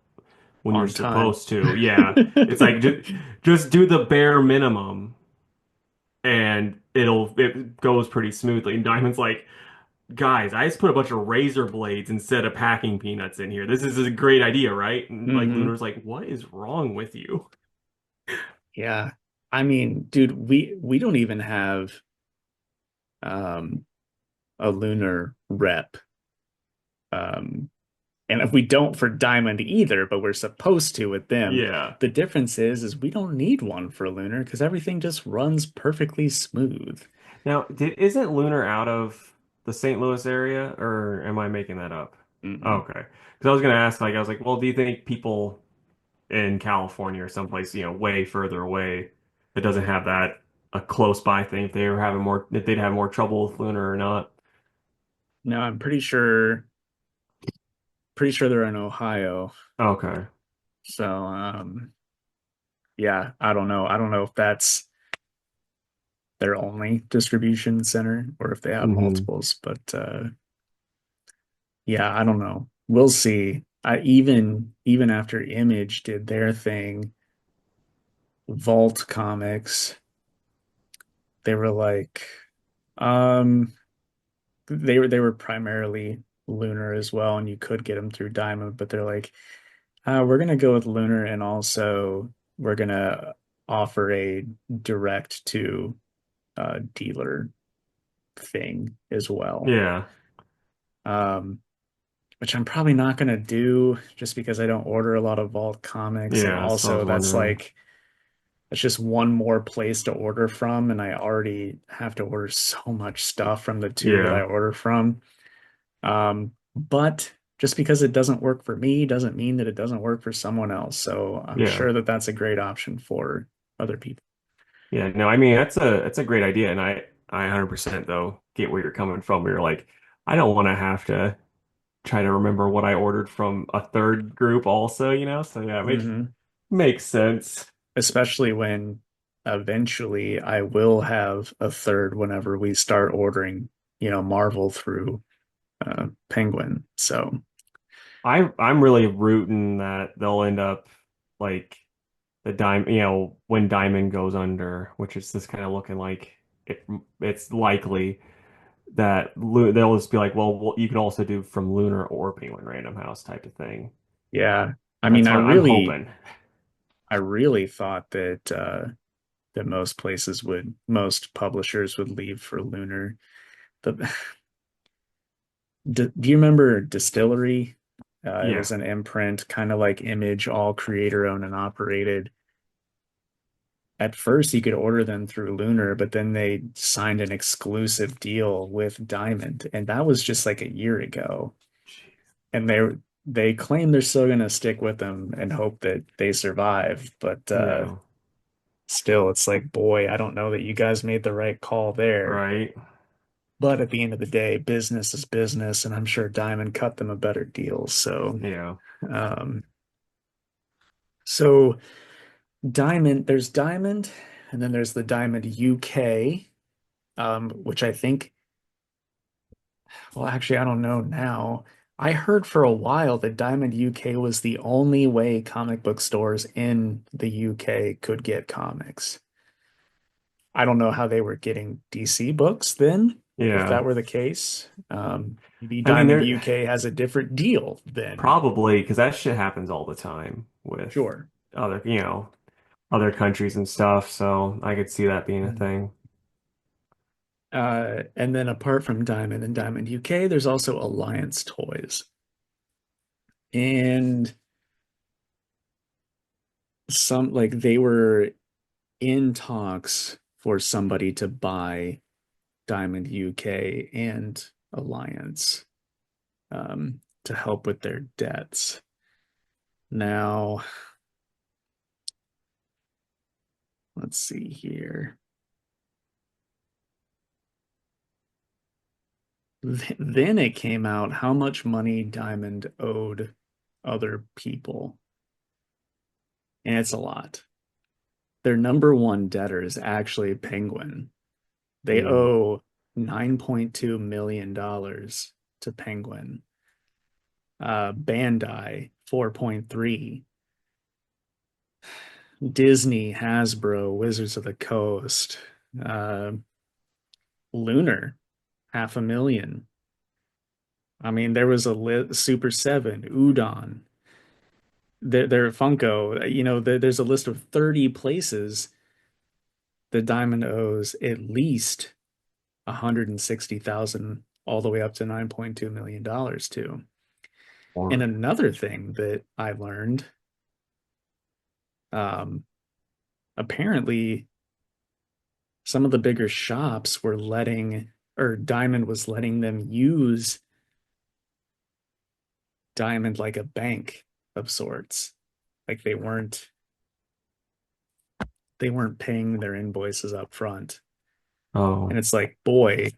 when you're On time. supposed to. Yeah. It's like just do the bare minimum and it goes pretty smoothly. And Diamond's like, guys, I just put a bunch of razor blades instead of packing peanuts in here. This is a great idea, right? And like Hmm. Lunar's like, what is wrong with you? Yeah. I mean, dude, we don't even have um a Lunar rep. Um, and if we don't for Diamond either, but we're supposed to with them. Yeah. The difference is we don't need one for Lunar because everything just runs perfectly smooth. Now, isn't Lunar out of the St. Louis area, or am I making that up? Mm-mm. Okay. Because I was gonna ask, like, I was like, well, do you think people in California or someplace, way further away that doesn't have that a close by thing if they'd have more trouble with Lunar or not. No, I'm pretty sure they're in Ohio. Okay. So yeah, I don't know. I don't know if their only distribution center or if they have Hmm. multiples. But yeah, I don't know. We'll see. Even after Image did their thing, Vault Comics, they were like, um, they were primarily Lunar as well, and you could get them through Diamond, but they're like, we're gonna go with Lunar, and also we're gonna offer a direct to dealer thing as well. Yeah. Um, which I'm probably not gonna do just because I don't order a lot of Vault comics, and Yeah. So I was also wondering. that's just one more place to order from, and I already have to order so much stuff from the two that I Yeah. order from. But just because it doesn't work for me doesn't mean that it doesn't work for someone else. So I'm Yeah. sure that that's a great option for other people. Yeah. No, I mean that's a great idea. And I 100% though get where you're coming from. Where you're like, I don't want to have to try to remember what I ordered from a third group also, So yeah, Hmm. makes sense. Especially when eventually I will have a third whenever we start ordering, Marvel through Penguin. So I'm really rooting that they'll end up like the Diamond, when Diamond goes under, which is just kind of looking like it's likely that they'll just be like, well, you can also do from Lunar or Penguin Random House type of thing. yeah, I mean, That's what I'm hoping. I really thought that that most publishers would leave for Lunar. The do you remember Distillery? It Yeah. was an imprint, kind of like Image, all creator owned and operated. At first, you could order them through Lunar, but then they signed an exclusive deal with Diamond, and that was just like a year ago. Jeez. And they claim they're still going to stick with them and hope that they survive, but Yeah. still, it's like, boy, I don't know that you guys made the right call there. Right. But at the end of the day, business is business, and I'm sure Diamond cut them a better deal. Yeah. Um, so there's Diamond, and then there's the Diamond UK, which I think, well, actually, I don't know now. I heard for a while that Diamond UK was the only way comic book stores in the UK could get comics. I don't know how they were getting DC books then, if Yeah. that were the case. Maybe I mean, Diamond they're UK has a different deal then. probably because that shit happens all the time with Sure. other, other countries and stuff. So I could see that being a Mm. thing. And then apart from Diamond and Diamond UK, there's also Alliance Toys. And they were in talks for somebody to buy Diamond UK and Alliance to help with their debts. Now, let's see here. Then it came out how much money Diamond owed other people, and it's a lot. Their number one debtor is actually Penguin. They Mm. owe $9.2 million to Penguin. Bandai, 4.3. Disney, Hasbro, Wizards of the Coast, uh, Lunar, 500,000. I mean, there was Super 7, Udon, their Funko. There's a list of 30 places that Diamond owes at least 160,000 all the way up to $9.2 million to. And Or another thing that I learned, um, apparently some of the bigger shops were or Diamond was letting them use Diamond like a bank of sorts. Like they weren't paying their invoices up front. And oh. it's like, boy,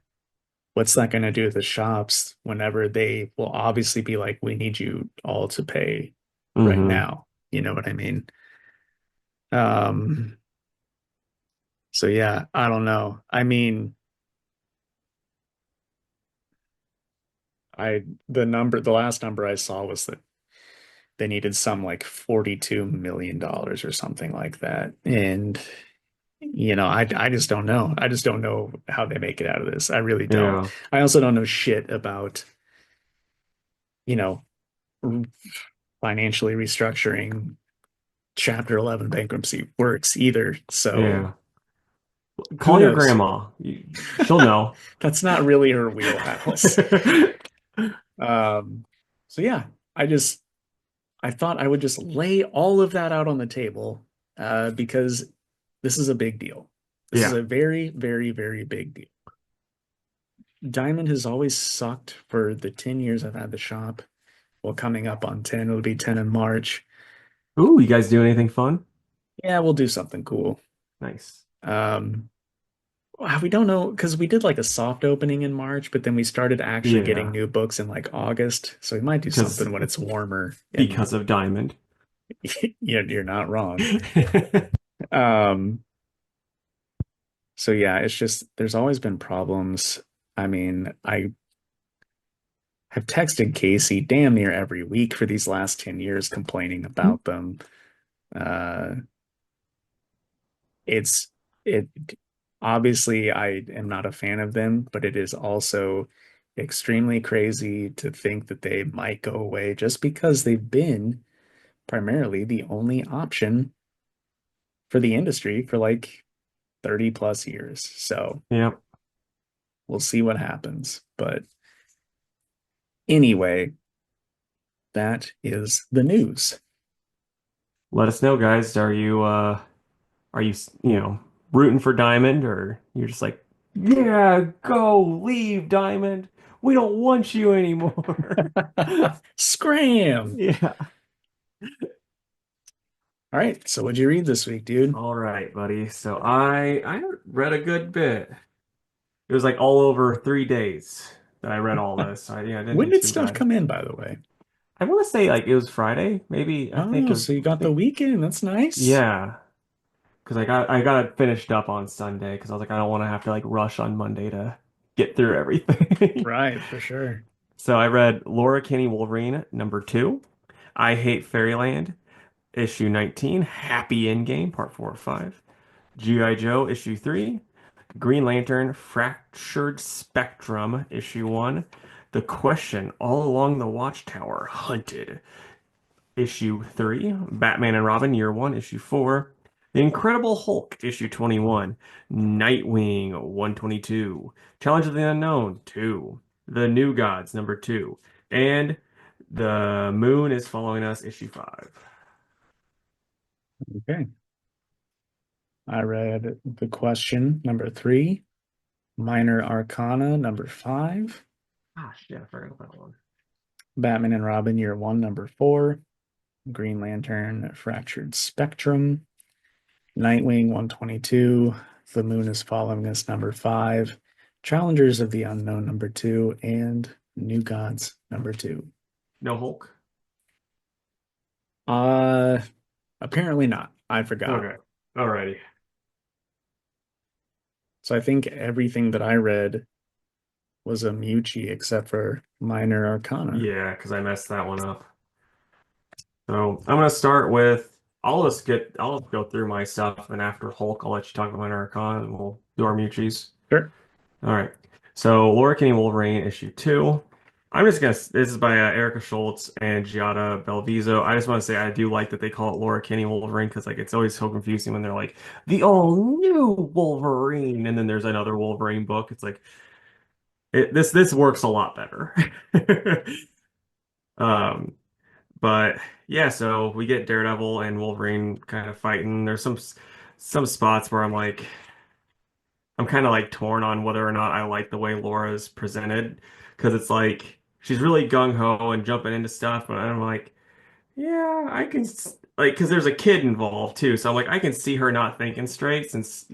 what's that going to do with the shops whenever they will obviously be like, we need you all to pay right Hmm. now. You know what I mean? Um, So yeah, I don't know. I mean, I the last number I saw was that they needed some like $42 million or something like that. And I just don't know. I just don't know how they make it out of this. I really don't. Yeah, I also don't know shit about, you know, financially restructuring Chapter 11 bankruptcy works either. So yeah. who Call your knows? grandma. She'll know. That's not really her wheelhouse. Um, so yeah, I just I thought I would just lay all of that out on the table because this is a big deal. This is Yeah. a very, very, very big deal. Diamond has always sucked for the 10 years I've had the shop. Well, coming up on 10, it'll be 10 in March. Ooh, you guys do anything fun? Yeah, we'll do something cool. Nice. Um, we don't know because we did like a soft opening in March, but then we started actually getting Yeah, new books in like August. So we might do because something when it's warmer and because of Diamond. yeah, you're not wrong. Um, so yeah, it's just there's always been problems. I mean, I have texted Casey damn near every week for these last 10 years complaining about them. Uh, it's it obviously I am not a fan of them, but it is also extremely crazy to think that they might go away just because they've been primarily the only option for the industry for like 30 plus years. So Yep. we'll see what happens. But anyway, that is the news. Let us know, guys. Are you rooting for Diamond or you're just like, yeah, go leave Diamond. We don't want you anymore. Scram. Yeah. All right. So what'd you read this week, dude? All right, buddy. So I read a good bit. It was like all over 3 days that I read all this. I didn't When do did too stuff bad. come in, by the way? I want to say like it was Friday, maybe. I think Oh, it was. so you I got the think weekend. That's nice. yeah, because I got it finished up on Sunday because I was like I don't want to have to like rush on Monday to get through everything. Right, for sure. So I read Laura Kinney Wolverine #2, I Hate Fairyland issue 19, Happy Endgame part 4 of 5, G.I. Joe issue 3, Green Lantern Fractured Spectrum issue 1, The Question All Along the Watchtower Hunted issue 3, Batman and Robin Year 1 issue 4, The Incredible Hulk issue 21, Nightwing 122, Challenge of the Unknown 2, The New Gods #2, and The Moon is Following Us issue 5. Okay. I read The Question #3, Minor Arcana #5, Ah, shit, I forgot about that one. Batman and Robin Year 1 #4, Green Lantern Fractured Spectrum, Nightwing 122, The Moon is Following Us #5, Challengers of the Unknown #2, and New Gods #2. No Hulk? Uh, Apparently not. I forgot. Okay. Alrighty. So I think everything that I read was a Mucci except for Minor Arcana. Yeah, because I messed that one up. So I'm gonna start with I'll just go through my stuff and after Hulk I'll let you talk about my Archon and we'll do our Mutuals. Sure. All right. So Laura Kinney Wolverine issue 2. This is by Erica Schultz and Giada Belviso. I just want to say I do like that they call it Laura Kinney Wolverine because like it's always so confusing when they're like the all new Wolverine and then there's another Wolverine book. It's like this works a lot better. Um, but yeah, so we get Daredevil and Wolverine kind of fighting. There's some spots where I'm kind of like torn on whether or not I like the way Laura's presented because it's like she's really gung ho and jumping into stuff, but I'm like, yeah, like because there's a kid involved too, so I'm like I can see her not thinking straight since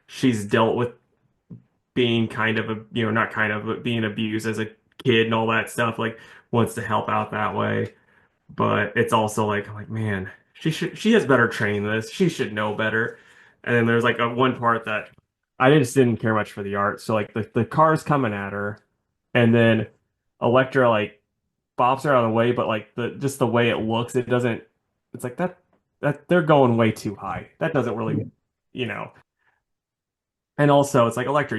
she's dealt with being kind of not kind of but being abused as a kid and all that stuff. Like wants to help out that way. But it's also like I'm like, man, she has better training than this. She should know better. And then there's like a one part that I just didn't care much for the art. So like the car's coming at her, and then Elektra like bops her out of the way, but like the just the way it looks, it doesn't. It's like that they're going way too high. That doesn't really, Yeah. you know. And also, it's like Elektra,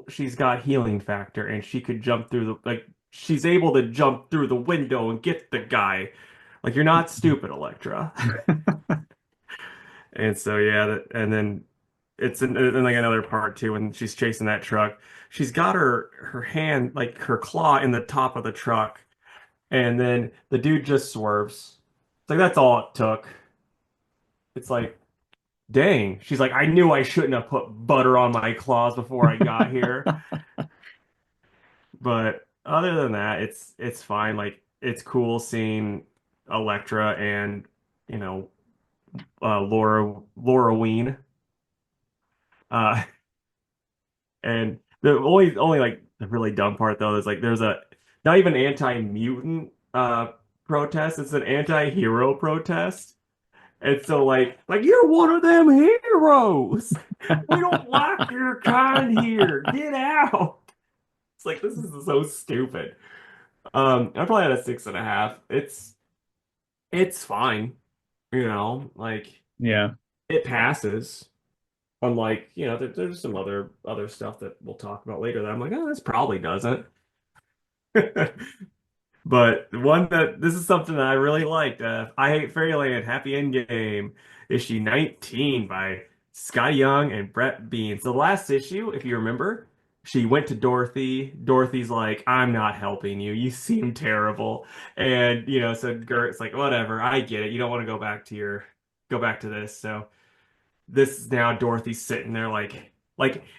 she's got healing factor, and she could jump through the like she's able to jump through the window and get the guy. Like you're not stupid, Elektra. And so yeah, and then it's in like another part too when she's chasing that truck. She's got her hand like her claw in the top of the truck, and then the dude just swerves. It's like that's all it took. It's like, dang. She's like, I knew I shouldn't have put butter on my claws before I got here. But other than that, it's fine. Like it's cool seeing Elektra and you know Laura Ween. Uh, And the only like the really dumb part though is like there's a not even anti-mutant protest, it's an anti-hero protest. And so like you're one of them heroes. We don't like your kind here. Get out. It's like this is so stupid. I probably had a 6.5. It's fine, like Yeah. it passes. Unlike, there's some other stuff that we'll talk about later that I'm like, oh, this probably doesn't. But one that this is something that I really liked. I Hate Fairyland, Happy Endgame, issue 19 by Scott Young and Brett Bean. So the last issue, if you remember, she went to Dorothy. Dorothy's like, I'm not helping you. You seem terrible. And, so Gert's like, whatever, I get it. You don't want to go back to this. So this is now Dorothy's sitting there and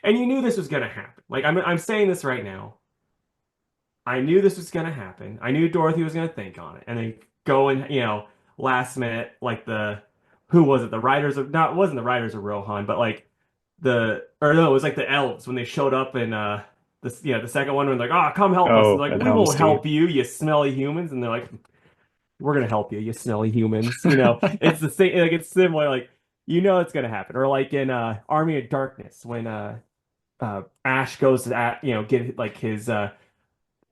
you knew this was gonna happen. Like I'm saying this right now. I knew this was gonna happen. I knew Dorothy was gonna think on it, and then go and last minute like the who was it? The writers of not it wasn't the writers of Rohan, but like it was like the elves when they showed up in the second one when they're like, come help us, and Oh, they're like, at we Helm's won't help Deep. you, you smelly humans, and they're like, we're gonna help you, you smelly humans. It's the same, like it's similar, like it's gonna happen. Or like in Army of Darkness when Ash goes to get like his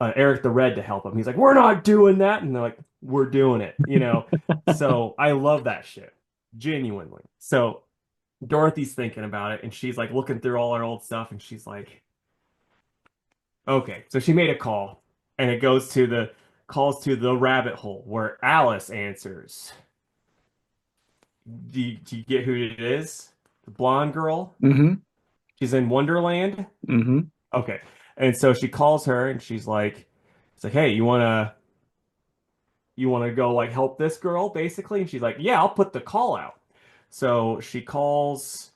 Eric the Red to help him. He's like, we're not doing that, and they're like, we're doing it. So I love that shit, genuinely. So Dorothy's thinking about it, and she's like looking through all her old stuff, and she's like, okay. So she made a call, and it goes to the calls to the rabbit hole where Alice answers. Do you get who it is? The blonde girl. Mm-hmm. She's in Wonderland. Mm-hmm. Okay. And so she calls her and she's like, it's like, hey, you wanna go like help this girl, basically? And she's like, yeah, I'll put the call out. So she calls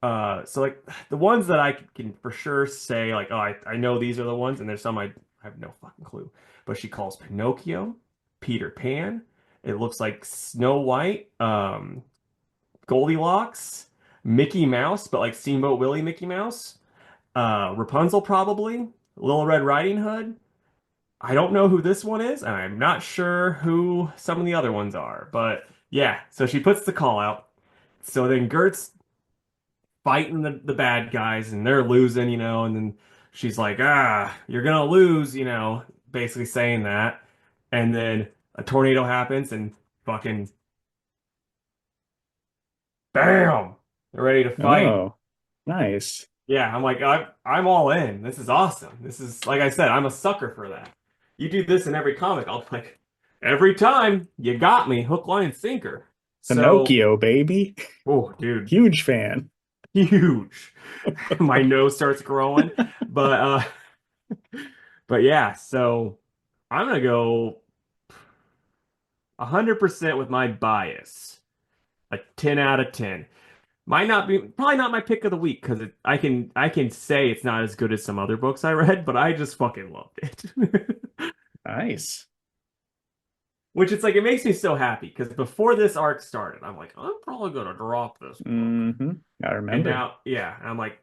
so like the ones that I can for sure say, like, oh, I know these are the ones, and there's some I have no fucking clue. But she calls Pinocchio, Peter Pan. It looks like Snow White, Goldilocks, Mickey Mouse, but like Steamboat Willie Mickey Mouse, Rapunzel probably, Little Red Riding Hood. I don't know who this one is, and I'm not sure who some of the other ones are, but yeah, so she puts the call out. So then Gert's fighting the bad guys, and they're losing, and then she's like, you're gonna lose, basically saying that. And then a tornado happens, and fucking bam, they're ready to fight. Oh, nice. Yeah, I'm like, I'm all in. This is awesome. This is, like I said, I'm a sucker for that. You do this in every comic, I'll be like, every time you got me, hook, line, sinker. So, Pinocchio, baby. oh, dude, Huge fan. huge. My nose starts growing, but but yeah. So I'm gonna go 100% with my bias, a 10 out of 10. Might not be probably not my pick of the week because I can say it's not as good as some other books I read, but I just fucking loved it. Nice. Which it's like it makes me so happy because before this arc started, I'm like, I'm probably gonna drop this book. Mm-hmm. I And remember. now, yeah, I'm like,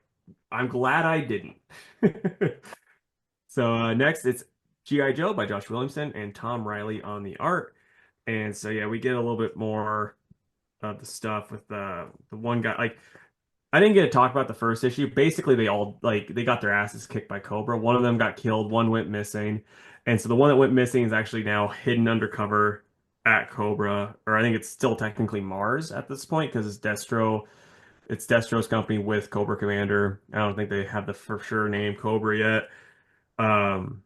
I'm glad I didn't. So next it's G.I. Joe by Josh Williamson and Tom Riley on the art. And so yeah, we get a little bit more of the stuff with the one guy. Like I didn't get to talk about the first issue. Basically, they all like they got their asses kicked by Cobra. One of them got killed, one went missing. And so the one that went missing is actually now hidden undercover at Cobra, or I think it's still technically Mars at this point because it's Destro's company with Cobra Commander. I don't think they have the for sure name Cobra yet. Um,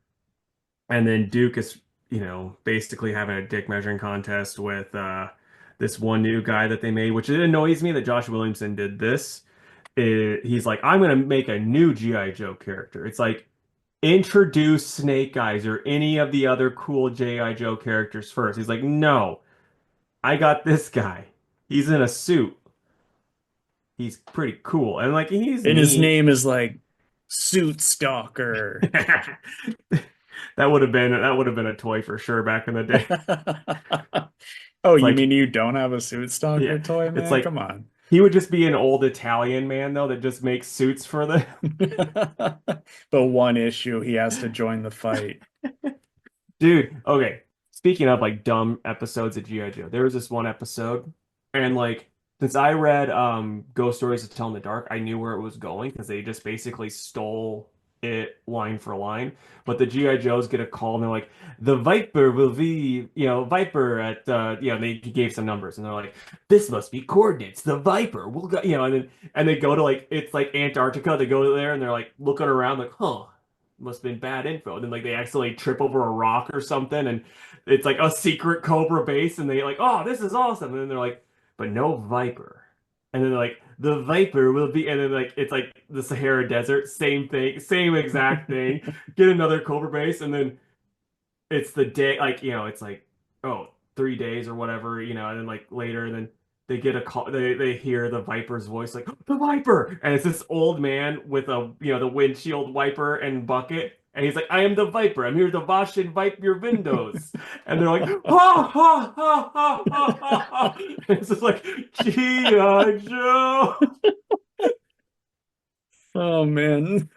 and then Duke is, basically having a dick measuring contest with this one new guy that they made, which it annoys me that Josh Williamson did this. He's like, I'm gonna make a new G.I. Joe character. It's like introduce Snake Eyes or any of the other cool G.I. Joe characters first. He's like, no, I got this guy. He's in a suit. He's pretty cool. And like he's And his neat. name is like Suit Stalker. That would have been a toy for sure back in the day. Oh, It's you like mean you don't have a Suit Stalker yeah, toy, it's man? like Come on. he would just be an old Italian man though that just makes suits for the The one issue he has to join the fight. dude. Okay, speaking of like dumb episodes of G.I. Joe, there was this one episode, and like since I read Ghost Stories to Tell in the Dark, I knew where it was going because they just basically stole it line for line. But the G.I. Joes get a call and they're like, the Viper will be, Viper at they gave some numbers and they're like, this must be coordinates. The Viper will go, and they go to like it's like Antarctica. They go there and they're like looking around like, huh, must have been bad info. And then like they accidentally trip over a rock or something, and it's like a secret Cobra base, and they like, oh, this is awesome. And then they're like, but no Viper. And then like the Viper will be, and then like it's like the Sahara Desert, same thing, same exact thing. Get another Cobra base, and then it's the day like it's like oh 3 days or whatever and then like later and then they get a call they hear the Viper's voice like the Viper and it's this old man with a the windshield wiper and bucket and he's like I am the Viper, I'm here to wash and wipe your windows, and they're like ha ha ha ha ha ha ha. And it's just like G.I. Joe. Oh man.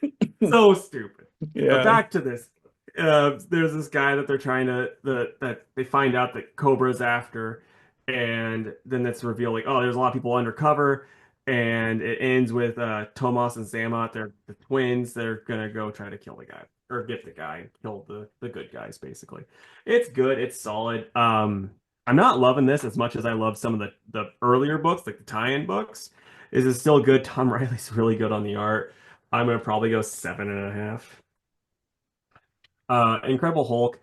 So stupid. But Yeah. back to this. There's this guy that they're trying to that they find out that Cobra's after, and then it's revealed like, oh, there's a lot of people undercover, and it ends with Tomas and Zamat. They're the twins. They're gonna go try to kill the guy or get the guy and kill the good guys. Basically, it's good. It's solid. I'm not loving this as much as I love some of the earlier books, like the tie-in books. Is it still good? Tom Riley's really good on the art. I'm gonna probably go 7.5. Incredible Hulk.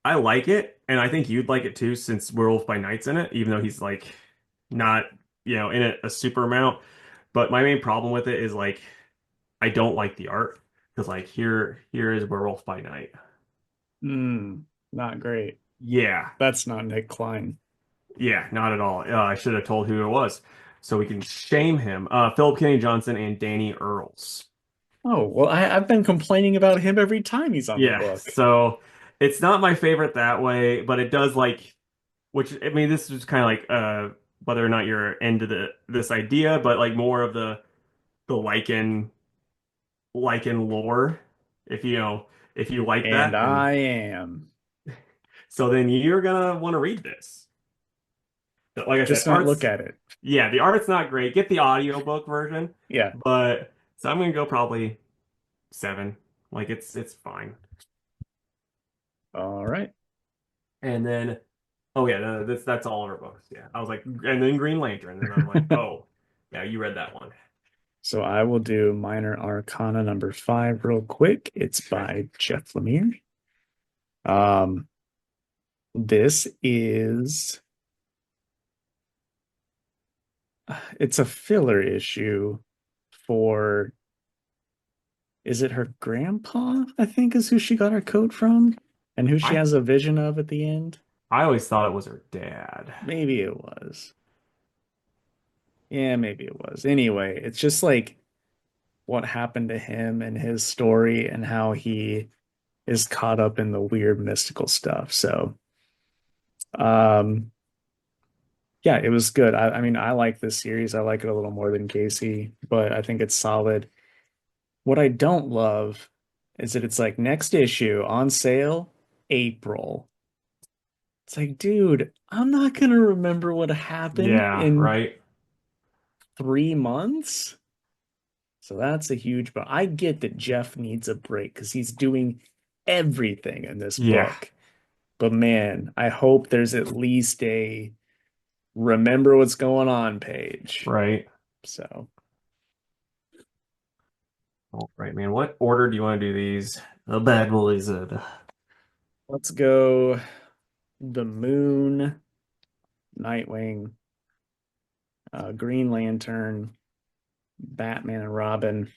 I like it, and I think you'd like it too, since Werewolf by Night's in it, even though he's like not, in it a super amount. But my main problem with it is like I don't like the art because like here is Werewolf by Night. Not great. Yeah, That's not Nick Klein. yeah, not at all. I should have told who it was so we can shame him. Philip Kenny Johnson and Danny Earls. Oh, well, I've been complaining about him every time he's on the Yeah, book. so it's not my favorite that way, but it does like which I mean this is kind of like whether or not you're into this idea, but like more of the Lycan lore, if if you like And that, then I am. so then you're gonna want to read this. But like I said, Just not look at it. the art's not great. Get the audiobook version, Yeah. but so I'm gonna go probably 7. Like it's fine. All right. And then oh yeah, that's all of our books. Yeah. I was like, and then Green Lantern, and I'm like, oh yeah, you read that one. So I will do Minor Arcana number 5 real quick. It's by Jeff Lemire. Um, this is it's a filler issue for is it her grandpa, I think is who she got her coat from and who she I has a vision of at the end. I always thought it was her dad. Maybe it was. Yeah, maybe it was. Anyway, it's just like what happened to him and his story and how he is caught up in the weird mystical stuff. So, um, yeah, it was good. I mean, I like this series. I like it a little more than Casey, but I think it's solid. What I don't love is that it's like next issue on sale, April. It's like, dude, I'm not gonna remember what happened Yeah, in right. 3 months. So that's a huge, but I get that Jeff needs a break because he's doing everything in this Yeah, book. But man, I hope there's at least a remember what's going on page. right. So All right, man. What order do you want to do these? The bad boys. let's go the Moon, Nightwing, Green Lantern, Batman and Robin.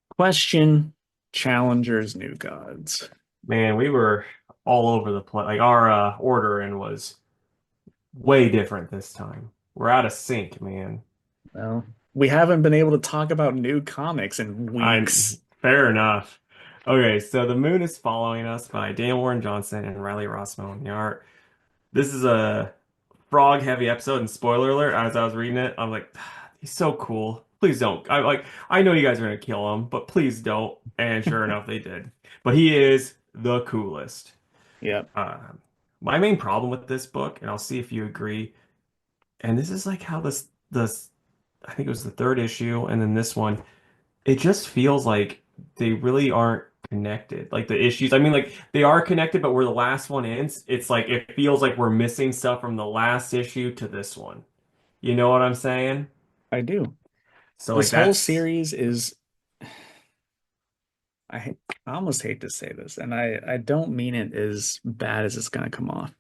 Question, Challengers, New Gods. Man, we were all over the place. Like our ordering was way different this time. We're out of sync, man. Well, we haven't been able to talk about new comics in I weeks. Fair enough. Okay, so The Moon is Following Us by Dan Warren Johnson and Riley Rossmo in the art. This is a frog heavy episode, and spoiler alert, as I was reading it, I'm like, "Ah, he's so cool. Please don't. I know you guys are gonna kill him, but please don't." And sure enough, they did. But he is the coolest. Yep, Um, my main problem with this book, and I'll see if you agree, and this is like how this I think it was the third issue, and then this one, it just feels like they really aren't connected. Like the issues, I mean, like they are connected, but where the last one ends, it's like it feels like we're missing stuff from the last issue to this one. You know what I'm saying? I do. So like This whole that's series is I almost hate to say this, and I don't mean it as bad as it's gonna come off,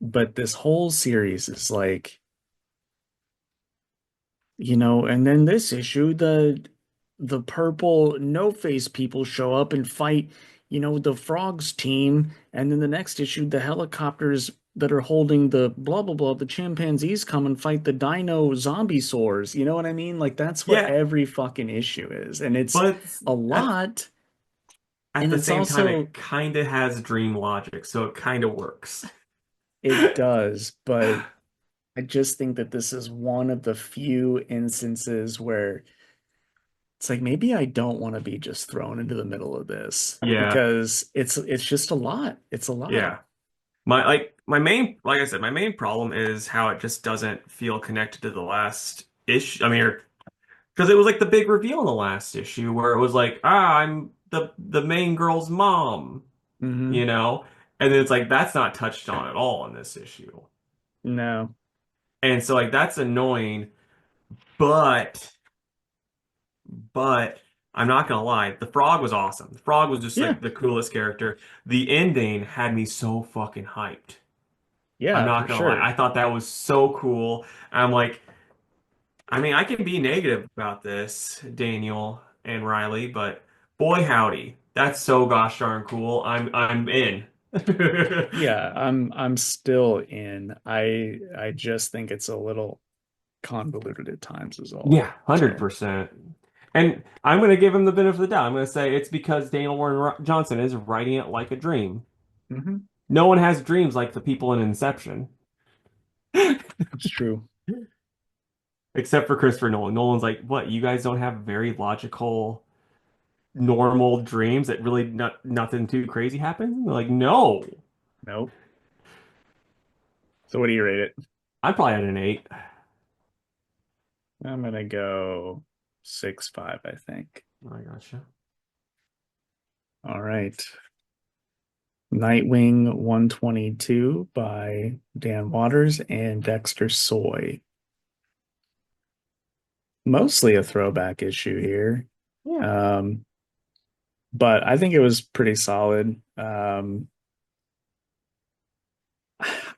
but this whole series is like, and then this issue, the purple no face people show up and fight, the frogs team, and then the next issue, the helicopters that are holding the blah blah blah, the chimpanzees come and fight the dino zombie sores. You know what I mean? Like that's what yeah, every fucking issue is, and it's but a at lot, at and the it's same time, also it kind of has dream logic, so it kind of works. it does, but I just think that this is one of the few instances where it's like maybe I don't want to be just thrown into the middle of this Yeah, because it's just a lot. It's a lot. yeah. Like I said, my main problem is how it just doesn't feel connected to the last issue. I mean, because it was like the big reveal in the last issue where it was like, I'm the main girl's mom, Hmm. you know? And then it's like that's not touched on at all in this issue. No. And so like that's annoying, but but I'm not gonna lie, the frog was awesome. The frog was just Yeah. like the coolest character. The ending had me so fucking hyped. I'm Yeah, not for gonna lie. sure. I thought that was so cool. I'm like, I mean, I can be negative about this, Daniel and Riley, but boy howdy, that's so gosh darn cool. I'm in. Yeah, I'm still in. I just think it's a little convoluted at times is all. Yeah, So, 100%. And I'm gonna give him the benefit of the doubt. I'm gonna say it's because Daniel Warren Johnson is writing it like a dream. hmm, No one has dreams like the people in Inception, it's true. except for Christopher Nolan. Nolan's like, what? You guys don't have very logical, normal dreams that really nothing too crazy happens? They're like, no. Nope. So what do you rate it? I'm probably at an 8. I'm gonna go 6.5, I think. I gotcha. All right. Nightwing 122 by Dan Waters and Dexter Soy. Mostly a throwback issue here. Yeah. Um, but I think it was pretty solid.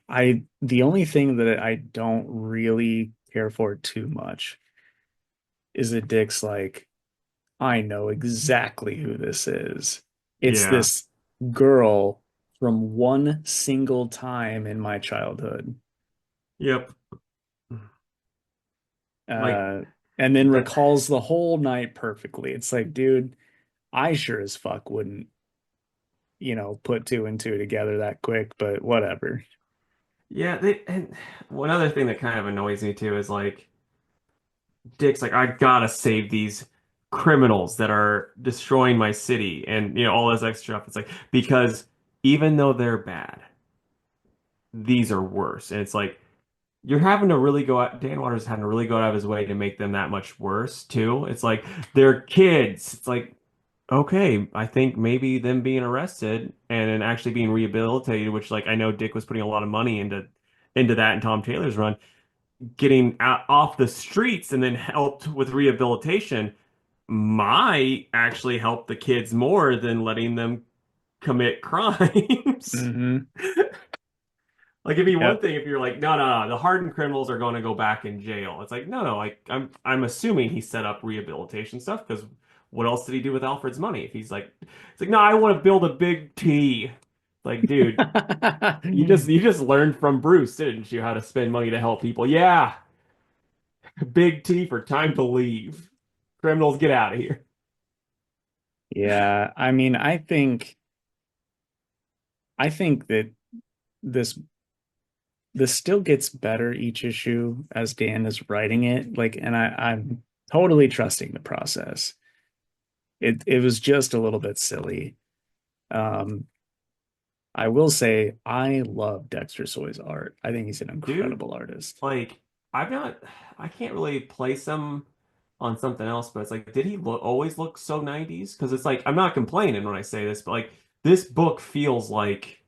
The only thing that I don't really care for too much is that Dick's like, I know exactly who this is. It's Yeah. this girl from one single time in my childhood. Yep. Like Uh, and then that. recalls the whole night perfectly. It's like, dude, I sure as fuck wouldn't, put two and two together that quick, but whatever. Yeah, and one other thing that kind of annoys me too is like Dick's like, I gotta save these criminals that are destroying my city and all this extra stuff. It's like because even though they're bad, these are worse. And it's like you're having to really go out, Dan Waters is having to really go out of his way to make them that much worse too. It's like they're kids. It's like, okay, I think maybe them being arrested and then actually being rehabilitated, which like I know Dick was putting a lot of money into that and Tom Taylor's run, getting out off the streets and then helped with rehabilitation might actually help the kids more than letting them commit crimes. Hmm. Like it'd be one Yep. thing if you're like, no, no, no, the hardened criminals are going to go back in jail. It's like, no, no, like I'm assuming he set up rehabilitation stuff because what else did he do with Alfred's money? If he's like, it's like, no, I want to build a big T. Like, dude, you just learned from Bruce, didn't you, how to spend money to help people? Yeah, big T for time to leave. Criminals, get out of here. Yeah, I mean, I think that this this still gets better each issue as Dan is writing it. Like, and I'm totally trusting the process. It was just a little bit silly. Um, I will say I love Dexter Soy's art. I think he's an Dude, incredible artist. like, I'm not, I can't really place him on something else, but it's like, did he always look so 90s? Because it's like, I'm not complaining when I say this, but like, this book feels like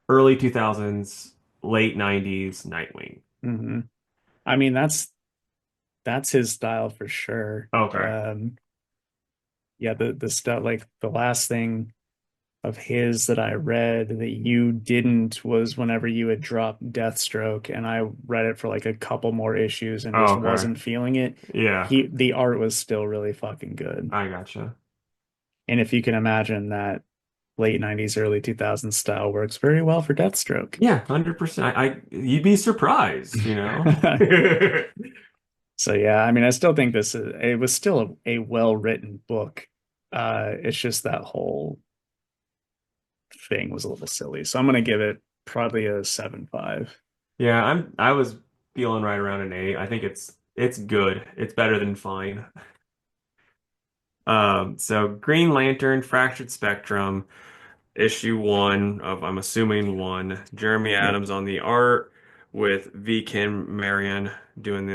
early 2000s, late 90s Nightwing. Hmm. I mean, that's his style for sure. Okay. Yeah, the stuff like the last thing of his that I read that you didn't was whenever you had dropped Deathstroke, and I read it for like a couple more issues and Oh, just okay. wasn't feeling it. Yeah, The art was still really fucking good. I gotcha. And if you can imagine that late 90s, early 2000s style works very well for Deathstroke. Yeah, 100%. You'd be surprised, you know? So yeah, I mean, I still think it was still a well-written book. It's just that whole thing was a little silly. So I'm gonna give it probably a 7.5. Yeah, I was feeling right around an 8. I think it's good. It's better than fine. So Green Lantern, Fractured Spectrum, issue one of I'm assuming one. Jeremy Yep. Adams on the art with V. Ken Marion doing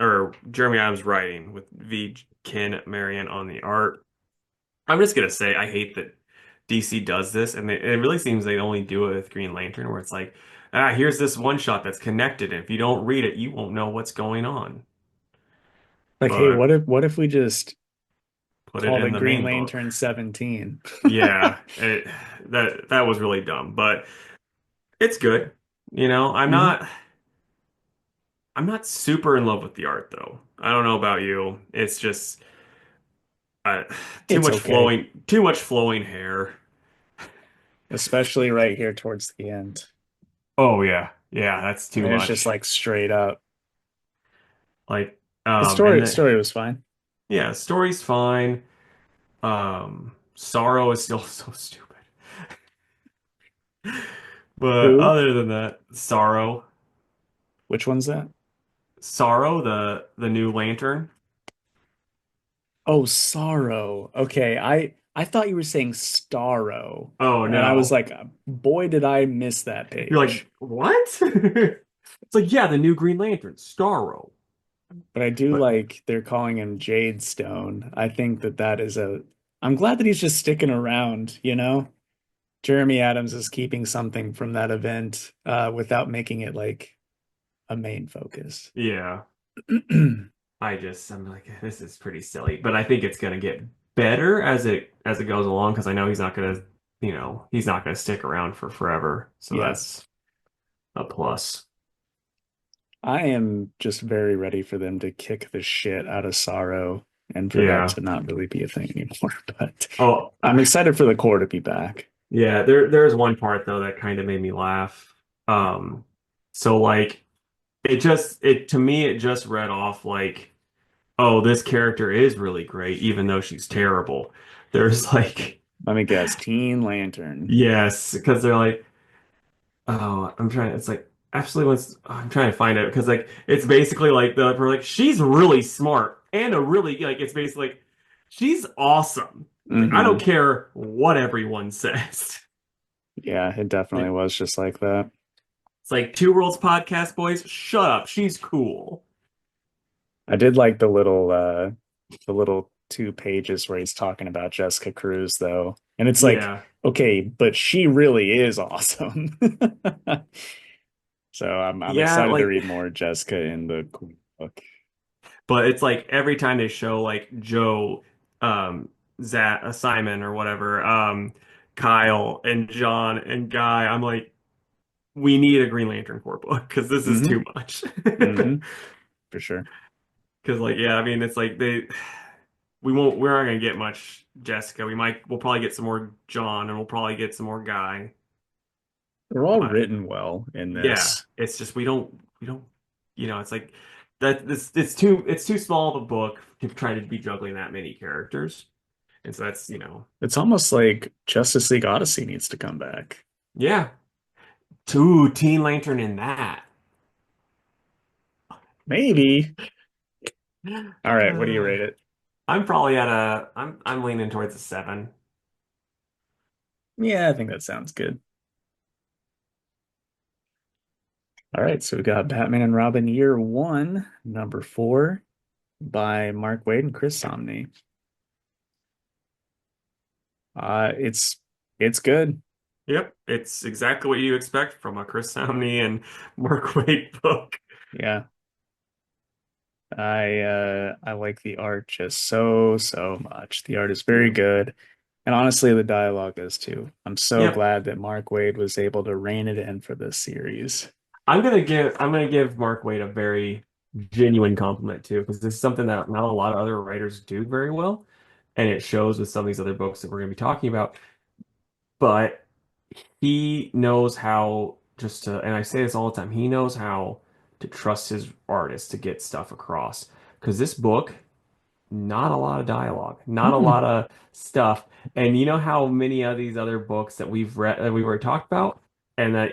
or Jeremy Adams writing with V. Ken Marion on the art. I'm just gonna say I hate that DC does this, and it really seems they only do it with Green Lantern, where it's like, here's this one shot that's connected, and if you don't read it, you won't know what's going on. Like, hey, But what if we just put it called in it the Green main book. Lantern 17? Yeah, that was really dumb, but it's good. You know, Hmm. I'm not super in love with the art though. I don't know about you. It's just uh, It's okay, too much flowing hair. especially right here towards the end. Oh yeah, yeah, that's I too mean, it's just much. like straight up. Like, The and story was fine. yeah, story's fine. Sorrow is still so stupid. But Who? other than that, Which one's that? Sorrow, the new lantern. Oh, Sorrow. Okay, I thought you were saying Starro, Oh and I was no. like, boy, did I miss that You're like, page. what? It's like, yeah, the new Green Lantern, Starro. But I do But like they're calling him Jade Stone. I think that is a. I'm glad that he's just sticking around, you know? Jeremy Adams is keeping something from that event without making it like a main focus. yeah, I'm like, this is pretty silly. But I think it's gonna get better as it goes along because I know he's not gonna, he's not gonna stick around for forever. So Yeah. that's a plus. I am just very ready for them to kick the shit out of Sorrow and for that Yeah. to not really be a thing anymore. But Oh, I'm excited for the core to be back. yeah. There's one part though that kind of made me laugh. So like it to me it just read off like, oh, this character is really great, even though she's terrible. There's like, Let me guess, Teen Lantern. yes, because they're like, oh, it's like, actually, I'm trying to find it because like, it's basically like, we're like, she's really smart and it's basically like, she's awesome. It's like, I don't Hmm. care what everyone says. Yeah, it definitely Like, was just like that. It's like Two Worlds Podcast Boys, shut up. She's cool. I did like the little 2 pages where he's talking about Jessica Cruz though. And it's like, Yeah. okay, but she really is awesome. So I'm Yeah, excited to like read more Jessica in the Queen book. but it's like every time they show like Joe, Simon or whatever, Kyle and John and Guy, I'm like, we need a Green Lantern Corps book because this is Hmm. too much. Hmm. For sure. Because like, yeah, I mean, it's like we're not gonna get much Jessica. We'll probably get some more John and we'll probably get some more Guy. They're all But written well in yeah, this. it's just we don't, it's like that it's too small of a book to try to be juggling that many characters. And so that's. It's almost like Justice League Odyssey needs to come back. Yeah, two Teen Lantern in that. Maybe. All right, what do you Uh, rate it? I'm leaning towards a 7. Yeah, I think that sounds good. All right, so we got Batman and Robin Year One, number 4 by Mark Waid and Chris Samnee. It's good. Yep, it's exactly what you expect from a Chris Samnee and Mark Waid book. Yeah. I like the art just so much. The art is very Yeah. good. And honestly, the dialogue is too. I'm so Yep. glad that Mark Waid was able to rein it in for this series. I'm gonna give Mark Waid a very genuine compliment too, because this is something that not a lot of other writers do very well, and it shows with some of these other books that we're gonna be talking about. But he knows how just to, and I say this all the time, he knows how to trust his artists to get stuff across. Because this book, not a lot of dialogue, not a Mm-mm. lot of stuff. And you know how many of these other books that we've read that we were talked about, and that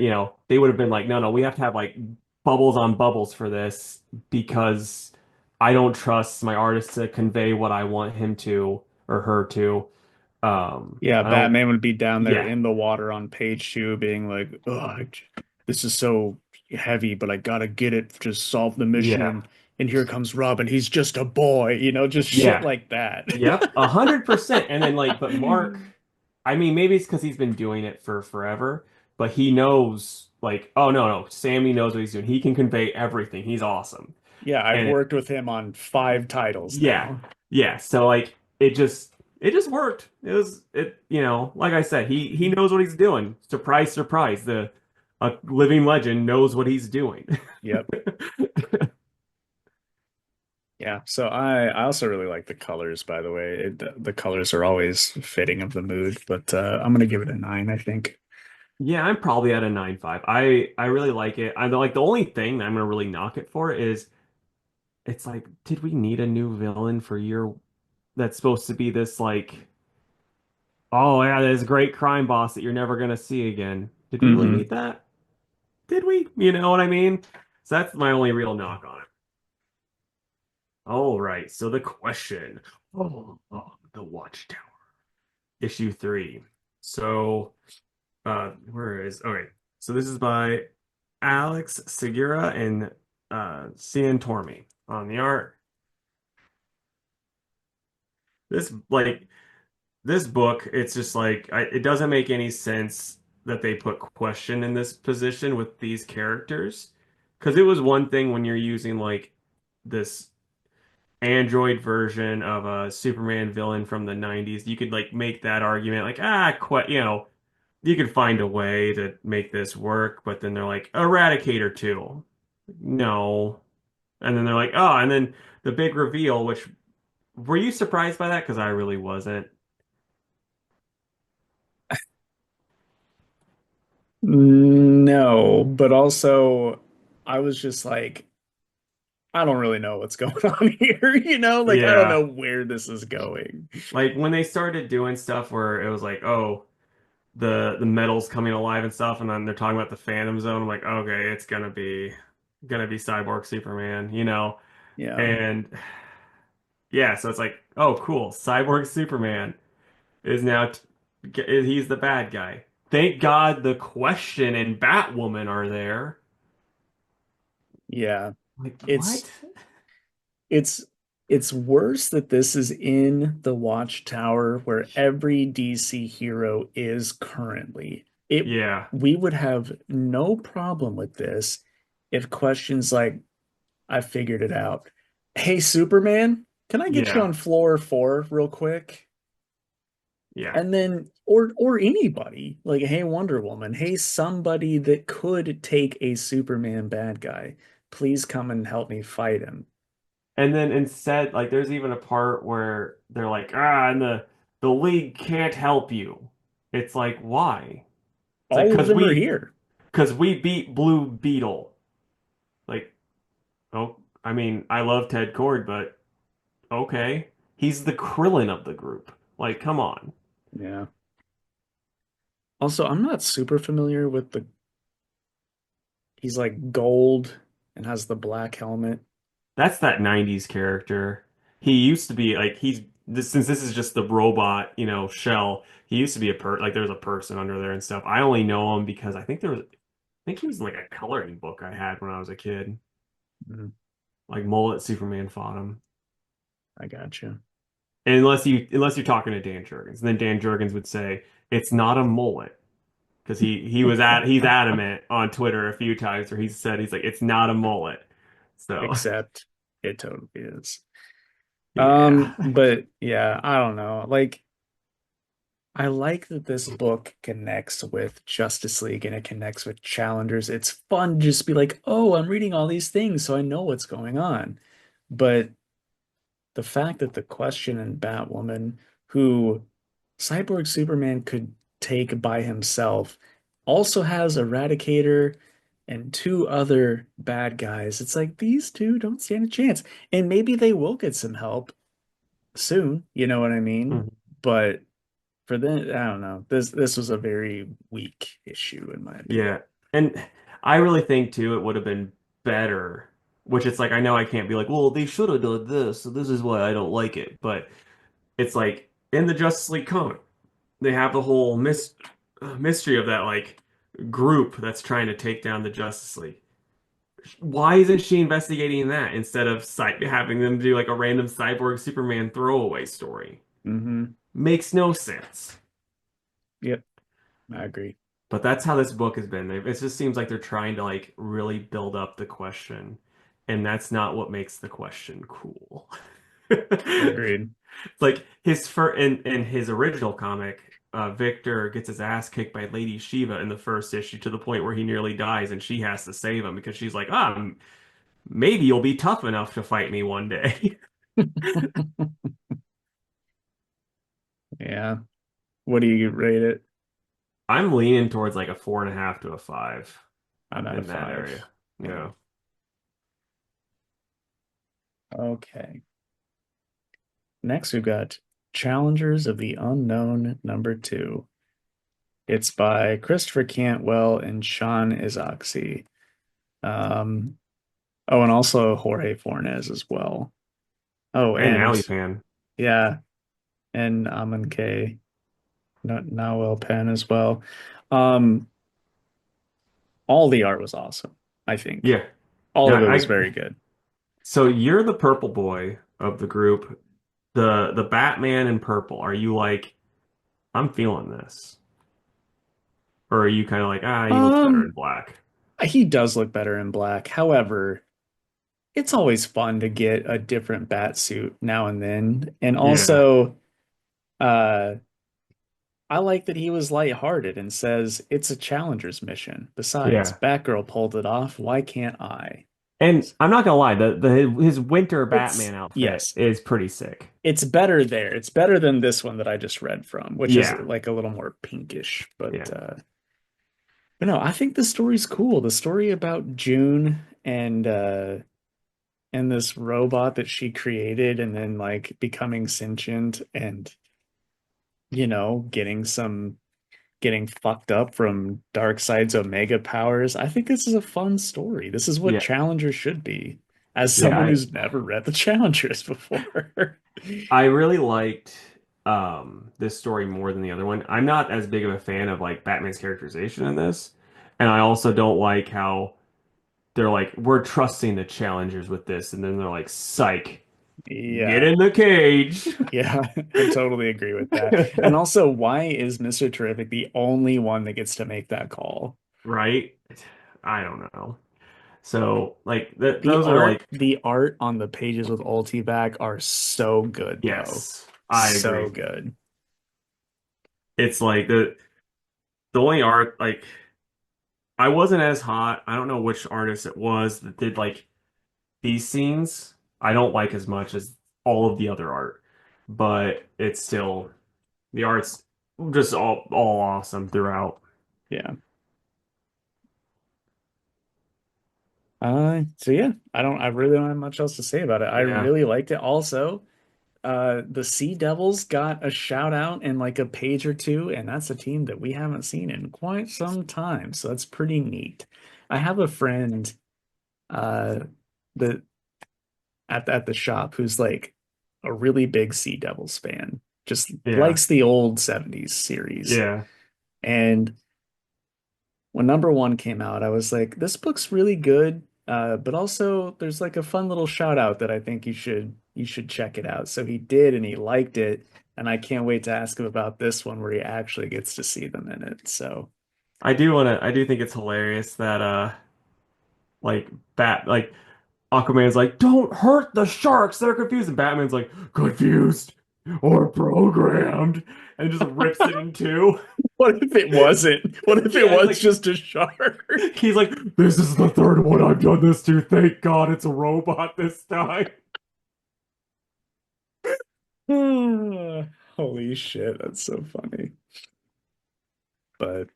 they would have been like, no, no, we have to have like bubbles on bubbles for this because I don't trust my artist to convey what I want him to or her to. Yeah, I don't. Batman would be down there Yeah, in the water on page 2 being like, "Ugh, this is so heavy, but I gotta get it to solve the mission." yeah, And here comes Robin. He's just a boy, just shit yeah. like that. Yep, 100%. And then like, but Mark, I mean, maybe it's because he's been doing it for forever, but he knows like, oh no, no, Sammy knows what he's doing. He can convey everything. He's awesome. Yeah, I've And worked with him on 5 titles yeah, now. yeah. So like, it just worked. Like I said, he knows what he's doing. Surprise, surprise. The a living legend knows what he's doing. Yep. Yeah. So I also really like the colors, by the way. The colors are always fitting of the mood, but I'm gonna give it a 9, I think. Yeah, I'm probably at a 9.5. I really like it. I like the only thing that I'm gonna really knock it for is it's like, did we need a new villain for year that's supposed to be this like, oh yeah, this great crime boss that you're never gonna see again? Did we really Mm-mm. need that? Did we? You know what I mean? So that's my only real knock on it. All right, so the question. The Watchtower, issue 3. So, where is? Okay, so this is by Alex Segura and Cian Tormey on the art. This like this book, it's just like it doesn't make any sense that they put question in this position with these characters. Because it was one thing when you're using like this Android version of a Superman villain from the 90s, you could like make that argument like, you could find a way to make this work, but then they're like, Eradicator 2. No. And then they're like, oh, and then the big reveal, which were you surprised by that? Because I really wasn't. No, but also I was just like, I don't really know what's going on here, like I don't Yeah. know where this is going. Like when they started doing stuff where it was like, oh, the metal's coming alive and stuff, and then they're talking about the Phantom Zone. I'm like, okay, it's gonna be Cyborg Superman, Yeah. and yeah, so it's like, oh, cool, Cyborg Superman is now he's the bad guy. Thank God the Question and Batwoman are there. Yeah. Like, It's what? it's it's worse that this is in the Watchtower where every DC hero is currently. It Yeah, We would have no problem with this if questions like, I figured it out. Hey, Superman, can I get you yeah, on floor 4 real quick? yeah. And then, or anybody, like, hey, Wonder Woman, hey, somebody that could take a Superman bad guy, please come and help me fight him. And then instead, like, there's even a part where they're like, ah, and the league can't help you. It's like, why? It's like, All of them are here. cause we beat Blue Beetle. Like, oh, I mean, I love Ted Cord, but okay, he's the Krillin of the group. Like, come on. Yeah. Also, I'm not super familiar with he's like gold and has the black helmet. That's that 90s character. He used to be like since this is just the robot, shell. He used to be like there's a person under there and stuff. I only know him because I think he was in like a coloring book I had when I was a kid. Mhm. Like Mullet Superman fought him. I got you. And unless you're talking to Dan Jurgens, then Dan Jurgens would say it's not a mullet because he's adamant on Twitter a few times where he said he's like it's not a mullet. So Except it totally is. yeah. But yeah, I don't know. Like, I like that this book connects with Justice League and it connects with Challengers. It's fun to just be like, oh, I'm reading all these things, so I know what's going on. But the fact that the Question and Batwoman, who Cyborg Superman could take by himself, also has Eradicator and two other bad guys. It's like these two don't stand a chance. And maybe they will get some help soon, you know what I mean? Mhm. But for them, I don't know. This was a very weak issue in my opinion. Yeah. And I really think too it would have been better, which it's like I know I can't be like, well, they should have done this, so this is why I don't like it. But it's like in the Justice League comic, they have the whole mystery of that like group that's trying to take down the Justice League. Why isn't she investigating that instead of having them do like a random cyborg Superman throwaway story? Hmm. Makes no sense. Yep, I agree. But that's how this book has been. It just seems like they're trying to like really build up the question, and that's not what makes the question cool. Agreed. It's like his in his original comic, Victor gets his ass kicked by Lady Shiva in the first issue to the point where he nearly dies, and she has to save him because she's like, maybe you'll be tough enough to fight me one day. Yeah. What do you rate it? I'm leaning towards like a 4.5 to a 5 I'm at a in that 5. area. Yeah. Yeah. Okay. Next, we've got Challengers of the Unknown #2. It's by Christopher Cantwell and Sean Izaakse. Um, oh, and also Jorge Fornes as well. Oh, And and Fan. yeah, and Amin K. Nawel Penn as well. Um, all the art was awesome, I think. Yeah. All Yeah, of it was very good. so you're the purple boy of the group. The Batman in purple. Are you like, I'm feeling this? Or are you kind of like, he looks better in Um, black? he does look better in black. However, it's always fun to get a different bat suit now and then. And Yeah. also, uh, I like that he was lighthearted and says it's a challenger's mission. Besides, Yeah. Batgirl pulled it off. Why can't I? And I'm not gonna lie, his winter It's Batman outfit yes, is pretty sick. it's better there. It's better than this one that I just read from, which is Yeah. like a little more pinkish. Yeah. But no, I think the story's cool. The story about June and this robot that she created and then like becoming sentient and getting fucked up from Darkseid's Omega powers. I think this is a fun story. This is what Yeah. Challenger should be, as Yeah. someone who's never read the Challengers before. I really liked this story more than the other one. I'm not as big of a fan of like Batman's characterization in this. And I also don't like how they're like, we're trusting the challengers with this, and then they're like, psych, get Yeah. in the cage. Yeah, I totally agree with that. And also, why is Mr. Terrific the only one that gets to make that call? Right? I don't know. So like those are like, The art on the pages with ulti back are so good though. yes, I So agree. good. It's like the only art like I wasn't as hot. I don't know which artist it was that did like these scenes. I don't like as much as all of the other art, but it's still the art's just all awesome throughout. Yeah. So yeah, I really don't have much else to say about it. I Yeah. really liked it. Also, the Sea Devils got a shout out in like a page or two, and that's a team that we haven't seen in quite some time. So that's pretty neat. I have a friend uh that at the shop who's like a really big Sea Devils fan, just Yeah. likes the old 70s series. Yeah. And when number one came out, I was like, this book's really good. But also there's like a fun little shout out that I think you should check it out. So he did and he liked it. And I can't wait to ask him about this one where he actually gets to see them in it. So I do think it's hilarious that like like Aquaman's like, don't hurt the sharks, they're confused, and Batman's like, confused or programmed, and just rips it in two. what if it wasn't? What if it Yeah, it's was like just a shark? he's like, this is the third one I've done this to. Thank God it's a robot this time. Holy shit, that's so funny. But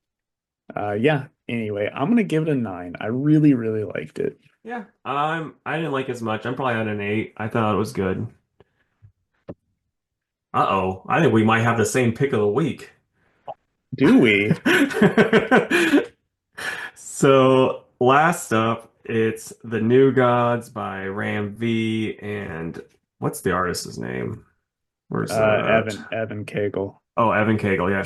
yeah, anyway, I'm gonna give it a 9. I really, really liked it. Yeah, I didn't like as much. I'm probably on an 8. I thought it was good. Uh-oh, I think we might have the same pick of the week. Do we? So last up, it's The New Gods by Ram V and what's the artist's name? Where's that at? Evan Cagle. Oh, Evan Cagle, yeah.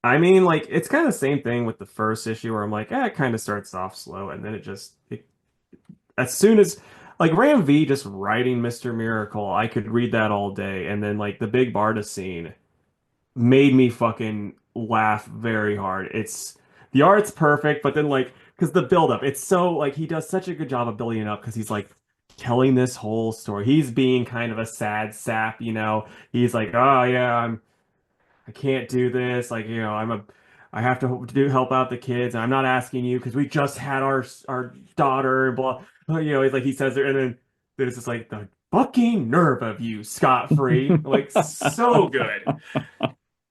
I mean, like it's kind of the same thing with the first issue where I'm like, it kind of starts off slow and then as soon as like Ram V just writing Mr. Miracle, I could read that all day. And then like the Big Barda scene made me fucking laugh very hard. It's the art's perfect, but then like because the buildup, it's so like he does such a good job of building it up because he's like telling this whole story. He's being kind of a sad sap, you know. He's like, oh yeah, I can't do this. Like, you know, I have to do help out the kids. And I'm not asking you because we just had our daughter and blah. You know, it's like he says there, and then there's just like the fucking nerve of you, scot free. Like so good.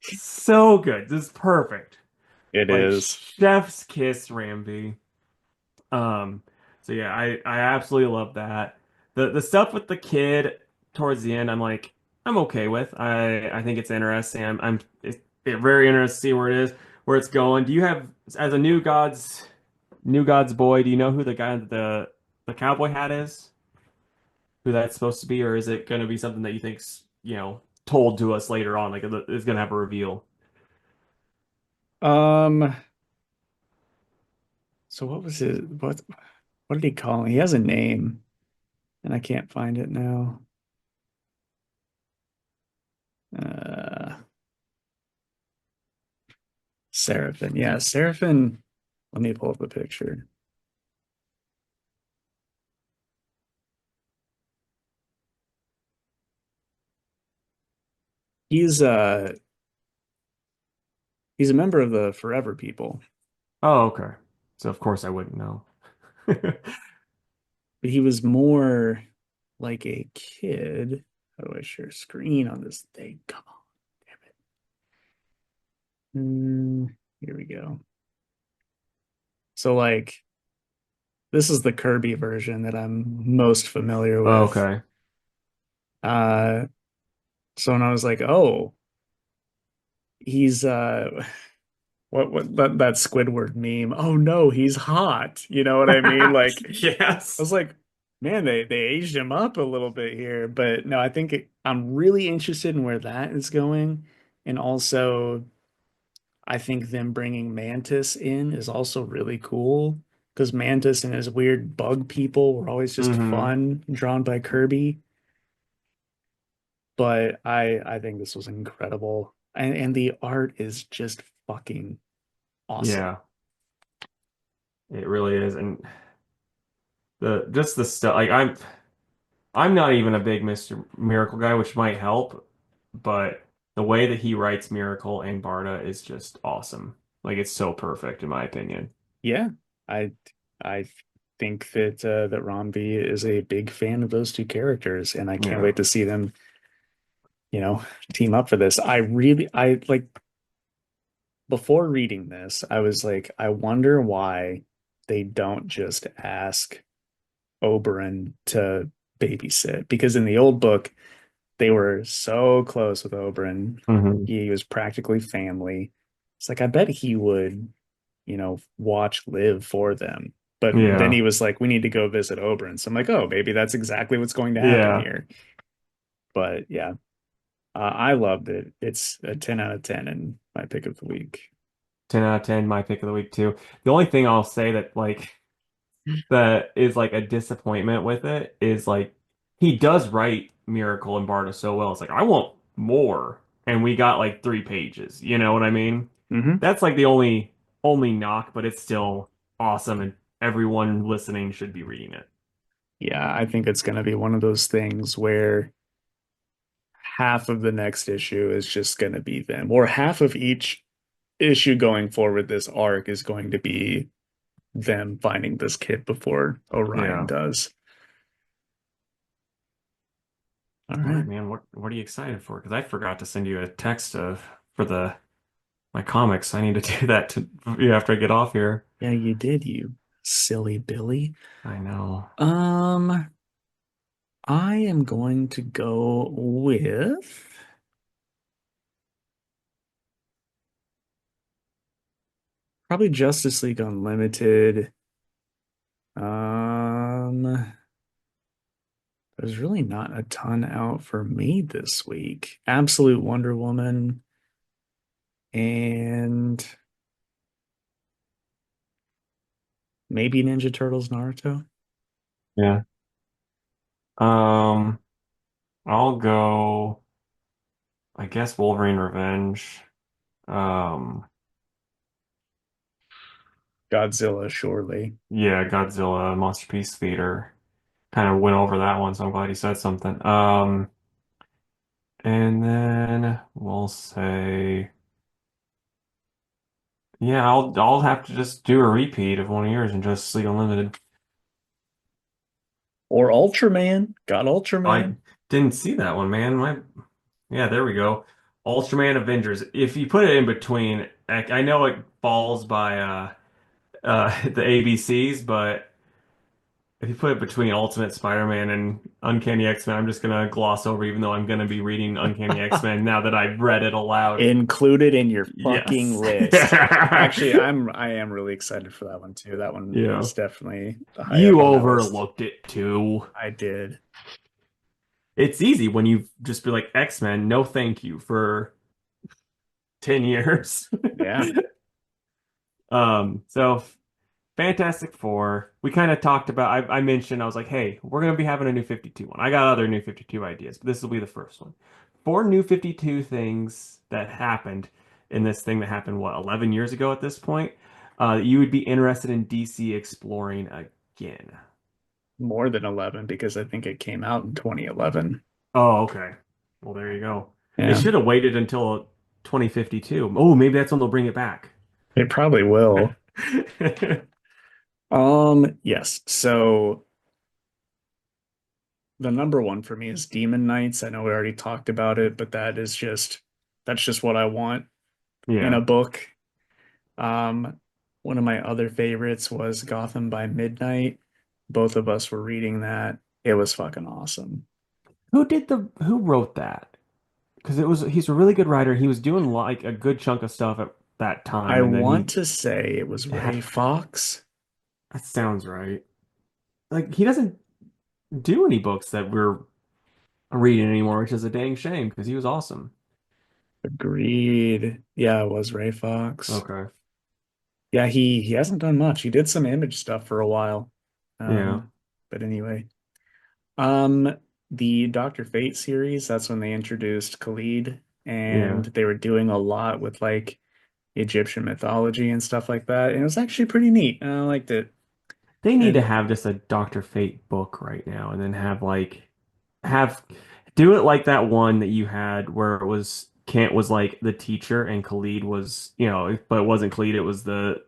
So good. This is perfect. It Like is. chef's kiss, Ramby. Um, so yeah, I absolutely love that. The stuff with the kid towards the end, I'm okay with. I think it's interesting. It's very interested to see where it is, where it's going. Do you have as a new God's boy, do you know who the guy with the cowboy hat is? Who that's supposed to be, or is it gonna be something that you think's, you know, told to us later on, like it's gonna have a reveal? Um, so what was his what did he call him? He has a name and I can't find it now. Uh Seraphin. Yeah, Seraphin. Let me pull up a picture. He's uh he's a member of the Forever People, Oh, okay. So of course I wouldn't know. but he was more like a kid. How do I share screen on this thing? Come on, damn it. Here we go. So like this is the Kirby version that I'm most familiar with. Okay. Uh so when I was like, oh, he's what that Squidward meme. Oh no, he's hot. You know what I mean? Like I Yes. was like, man, they aged him up a little bit here. But no, I'm really interested in where that is going. And also, I think them bringing Mantis in is also really cool. because Mantis and his weird bug people were always just Hmm. fun, drawn by Kirby. But I think this was incredible. And the art is just fucking awesome. Yeah, it really is. And the just the stuff like I'm not even a big Mr. Miracle guy, which might help, but the way that he writes Miracle and Barda is just awesome. Like it's so perfect in my opinion. Yeah, I I think that that Romby is a big fan of those two characters, and I can't Yeah. wait to see them, you know, team up for this. I like before reading this, I was like, I wonder why they don't just ask Oberyn to babysit because in the old book they were so close with Oberyn. Hmm. He was practically family. It's like I bet he would, watch live for them. But then Yeah. he was like, we need to go visit Oberyn. So I'm like, oh, maybe that's exactly what's going to happen Yeah. here. But yeah, I loved it. It's a 10 out of 10 and my pick of the week. 10 out of 10, my pick of the week too. The only thing I'll say that that is like a disappointment with it is like he does write Miracle and Barda so well. It's like I want more, and we got like 3 pages. You know what I mean? Hmm. That's like the only knock, but it's still awesome, and everyone listening should be reading it. Yeah, I think it's going to be one of those things where half of the next issue is just going to be them, or half of each issue going forward, this arc is going to be them finding this kid before Orion Yeah. does. All All right, right. man. What are you excited for? Because I forgot to send you a text of for the my comics. I need to do that to yeah, after I get off here. Yeah, you did, you silly Billy. I know. Um, I am going to go with probably Justice League Unlimited. There's really not a ton out for me this week. Absolute Wonder Woman and maybe Ninja Turtles Naruto. Yeah. Um, I'll go. I guess Wolverine Revenge. Um, Godzilla, surely. yeah, Godzilla, Masterpiece Theater. Kind of went over that one, so I'm glad you said something. And then we'll say, yeah, I'll have to just do a repeat of one of yours and just League Unlimited. Or Ultraman. Got I Ultraman. didn't see that one, man. Yeah, there we go. Ultraman Avengers. If you put it in between, I know it falls by the ABCs, but if you put it between Ultimate Spider-Man and Uncanny X-Men, I'm just gonna gloss over, even though I'm gonna be reading Uncanny X-Men now that I've read it aloud. Included in your fucking Yes. list. Actually, I am really excited for that one too. That one Yeah. is definitely high up You on that list. overlooked it too. I did. It's easy when you just be like X-Men, no thank you for 10 years. Yeah. So Fantastic Four. We kind of talked about, I mentioned, I was like, hey, we're going to be having a new 52 one. I got other new 52 ideas, but this will be the first one. 4 new 52 things that happened in this thing that happened, what, 11 years ago at this point, you would be interested in DC exploring again. More than 11 because I think it came out in 2011. Oh, okay. Well, there you go. They Yeah. should have waited until 2052. Oh, maybe that's when they'll bring it back. It probably will. Yes. So the number one for me is Demon Knights. I know we already talked about it, but that's just what I want in a Yeah. book. Um, One of my other favorites was Gotham by Midnight. Both of us were reading that. It was fucking awesome. Who wrote that? Because he's a really good writer. He was doing like a good chunk of stuff at that I time, and then want he to say it was Ray had Fox. that sounds right. Like he doesn't do any books that we're reading anymore, which is a dang shame because he was awesome. Agreed. Yeah, it was Ray Fox. Okay. Yeah, he hasn't done much. He did some image stuff for a while. Yeah, Um, but anyway. Um, the Doctor Fate series, that's when they introduced Khalid, and yeah. they were doing a lot with like Egyptian mythology and stuff like that. And it was actually pretty neat. And I liked it. They need to And have just a Dr. Fate book right now and then have do it like that one that you had where it was Kent was like the teacher and Khalid was, but it wasn't Khalid, it was the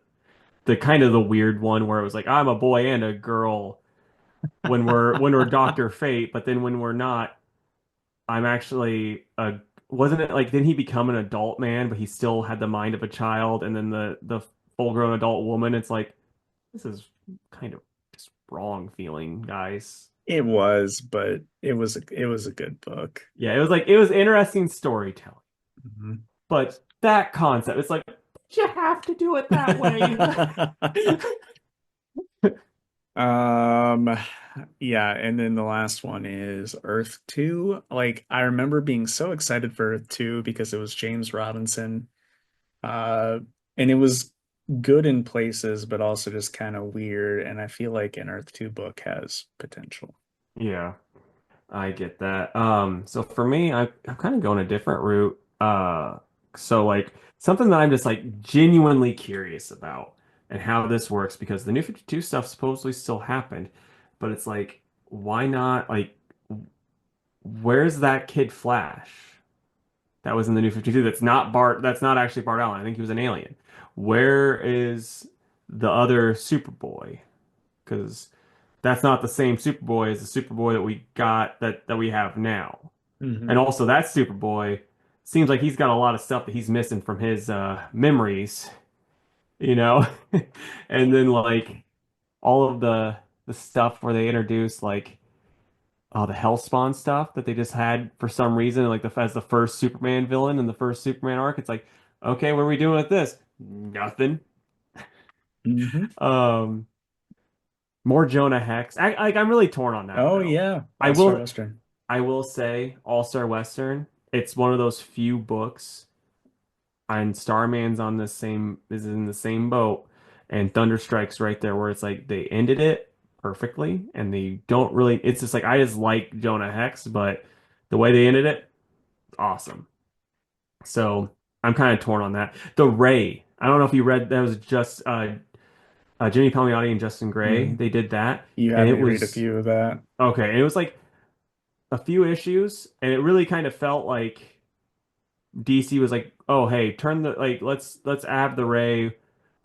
kind of the weird one where it was like I'm a boy and a girl when we're Dr. Fate, but then when we're not, I'm actually a wasn't it like didn't he become an adult man, but he still had the mind of a child, and then the full-grown adult woman, it's like this is kind of just wrong feeling, guys. it was, but it was a good book. Yeah, it was like it was interesting storytelling. Mhm. But that concept, it's like you have to do it that way. Um, yeah, and then the last one is Earth 2. Like I remember being so excited for Earth 2 because it was James Robinson. Uh, and it was good in places, but also just kind of weird. And I feel like an Earth 2 book has potential. Yeah, I get that. So for me, I'm kind of going a different route. So like something that I'm just like genuinely curious about and how this works because the New 52 stuff supposedly still happened, but it's like, why not like where's that kid Flash? That was in the New 52. That's not Bart. That's not actually Bart Allen. I think he was an alien. Where is the other Superboy? Because that's not the same Superboy as the Superboy that we got that we have now. And Hmm. also that Superboy seems like he's got a lot of stuff that he's missing from his memories, you know? And then like all of the stuff where they introduce like the Hellspawn stuff that they just had for some reason, like as the first Superman villain in the first Superman arc. It's like, okay, what are we doing with this? Nothing. Hmm. Um, more Jonah Hex. I'm really torn on that Oh though. yeah, I All-Star will Western. I will say All-Star Western. It's one of those few books, and Starman's on the same is in the same boat, and Thunder Strike's right there where it's like they ended it perfectly, and they don't really. It's just like I just like Jonah Hex, but the way they ended it, awesome. So I'm kind of torn on that. The Ray. I don't know if you read that was just Jimmy Palmiotti and Justin Gray. Hmm. They did that, You and had it me read a was few of that. okay. And it was like a few issues, and it really kind of felt like DC was like, "Oh, hey, turn the like let's add the Ray,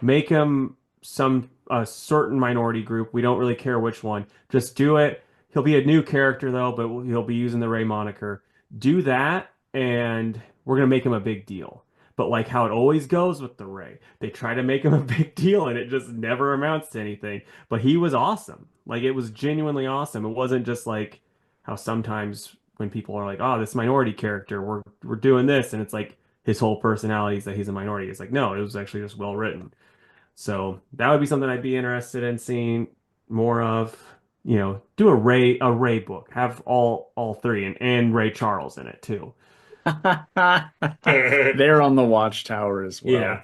make him some a certain minority group. We don't really care which one. Just do it. He'll be a new character though, but he'll be using the Ray moniker. Do that, and we're gonna make him a big deal." But like how it always goes with the Ray, they try to make him a big deal, and it just never amounts to anything. But he was awesome. Like it was genuinely awesome. It wasn't just like how sometimes when people are like, "Oh, this minority character, we're doing this," and it's like his whole personality is that he's a minority. It's like, no, it was actually just well written. So that would be something I'd be interested in seeing more of. Do a Ray book, have all three and Ray Charles in it too. They're on the Watchtower as Yeah. well.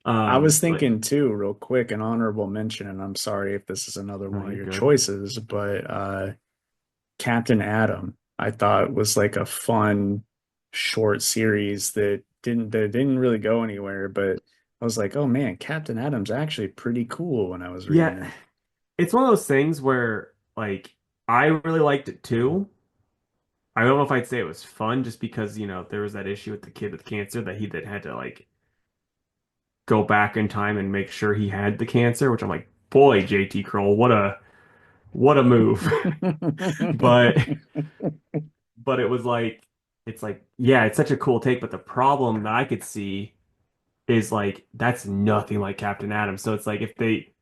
I was But thinking too, real quick, an honorable mention, and I'm sorry if this is another no, one of you're your good. choices, but Captain Atom, I thought was like a fun short series that didn't really go anywhere, but I was like, oh man, Captain Atom's actually pretty cool when I was reading Yeah, it. it's one of those things where like I really liked it too. I don't know if I'd say it was fun just because, there was that issue with the kid with cancer that had to like go back in time and make sure he had the cancer, which I'm like, boy, JT Kroll, what a move. But it was like it's like, yeah, it's such a cool take, but the problem that I could see is like that's nothing like Captain Atom. So it's like if they'd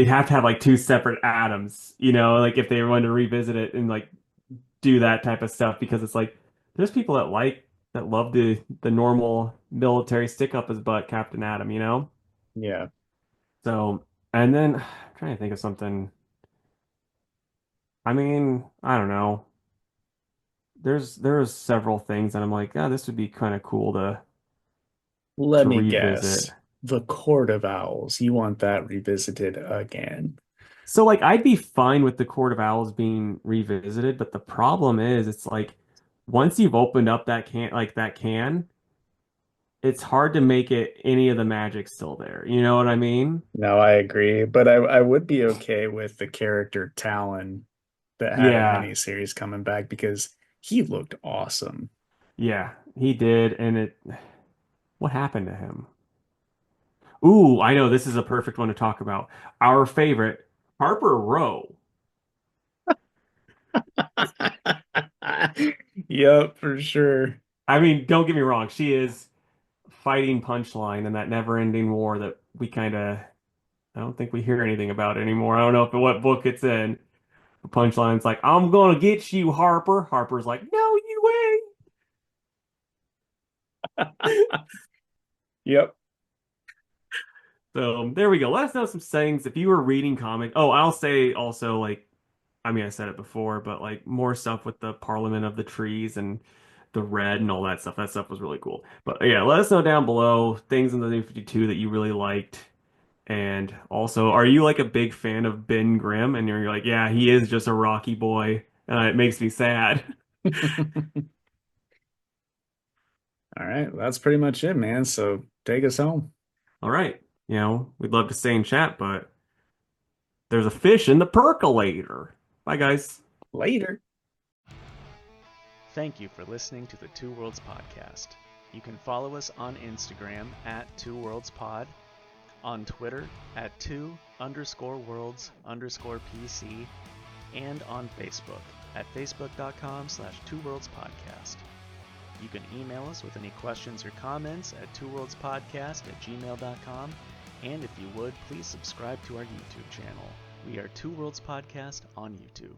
have to have like two separate atoms, like if they wanted to revisit it and like do that type of stuff because it's like there's people that love the normal military stick up his butt Captain Atom. Yeah. So and then I'm trying to think of something. I mean, I don't know. There's several things that I'm like, this would be kind of cool to Let to me revisit. guess. The Court of Owls. You want that revisited again. So like I'd be fine with the Court of Owls being revisited, but the problem is it's like once you've opened up that can, it's hard to make it any of the magic still there. You know what I mean? No, I agree, but I would be okay with the character Talon that had a Yeah. miniseries coming back because he looked awesome. Yeah, he did, and it what happened to him? Ooh, I know this is a perfect one to talk about. Our favorite, Harper Row. Yep, for sure. I mean, don't get me wrong, she is fighting Punchline in that never-ending war that we kind of I don't think we hear anything about anymore. I don't know if what book it's in. Punchline's like, "I'm gonna get you, Harper." Harper's like, "No, you Yep. So there we go. Let us know some sayings if you were reading comics. Oh, I'll say also like I mean I said it before, but like more stuff with the Parliament of the Trees and the red and all that stuff. That stuff was really cool. But yeah, let us know down below things in the New 52 that you really liked. And also, are you like a big fan of Ben Grimm? And you're like, yeah, he is just a Rocky boy. It makes me sad. All right, that's pretty much it, man. So take us home. All right. We'd love to stay in chat, but there's a fish in the percolator. Bye, guys. Later. Thank you for listening to the Two Worlds Podcast. You can follow us on Instagram at Two Worlds Pod, on Twitter at two_worlds_PC, and on Facebook at facebook.com/twoworldspodcast. You can email us with any questions or comments at twoworldspodcast@gmail.com, and if you would, please subscribe to our YouTube channel. We are Two Worlds Podcast on YouTube.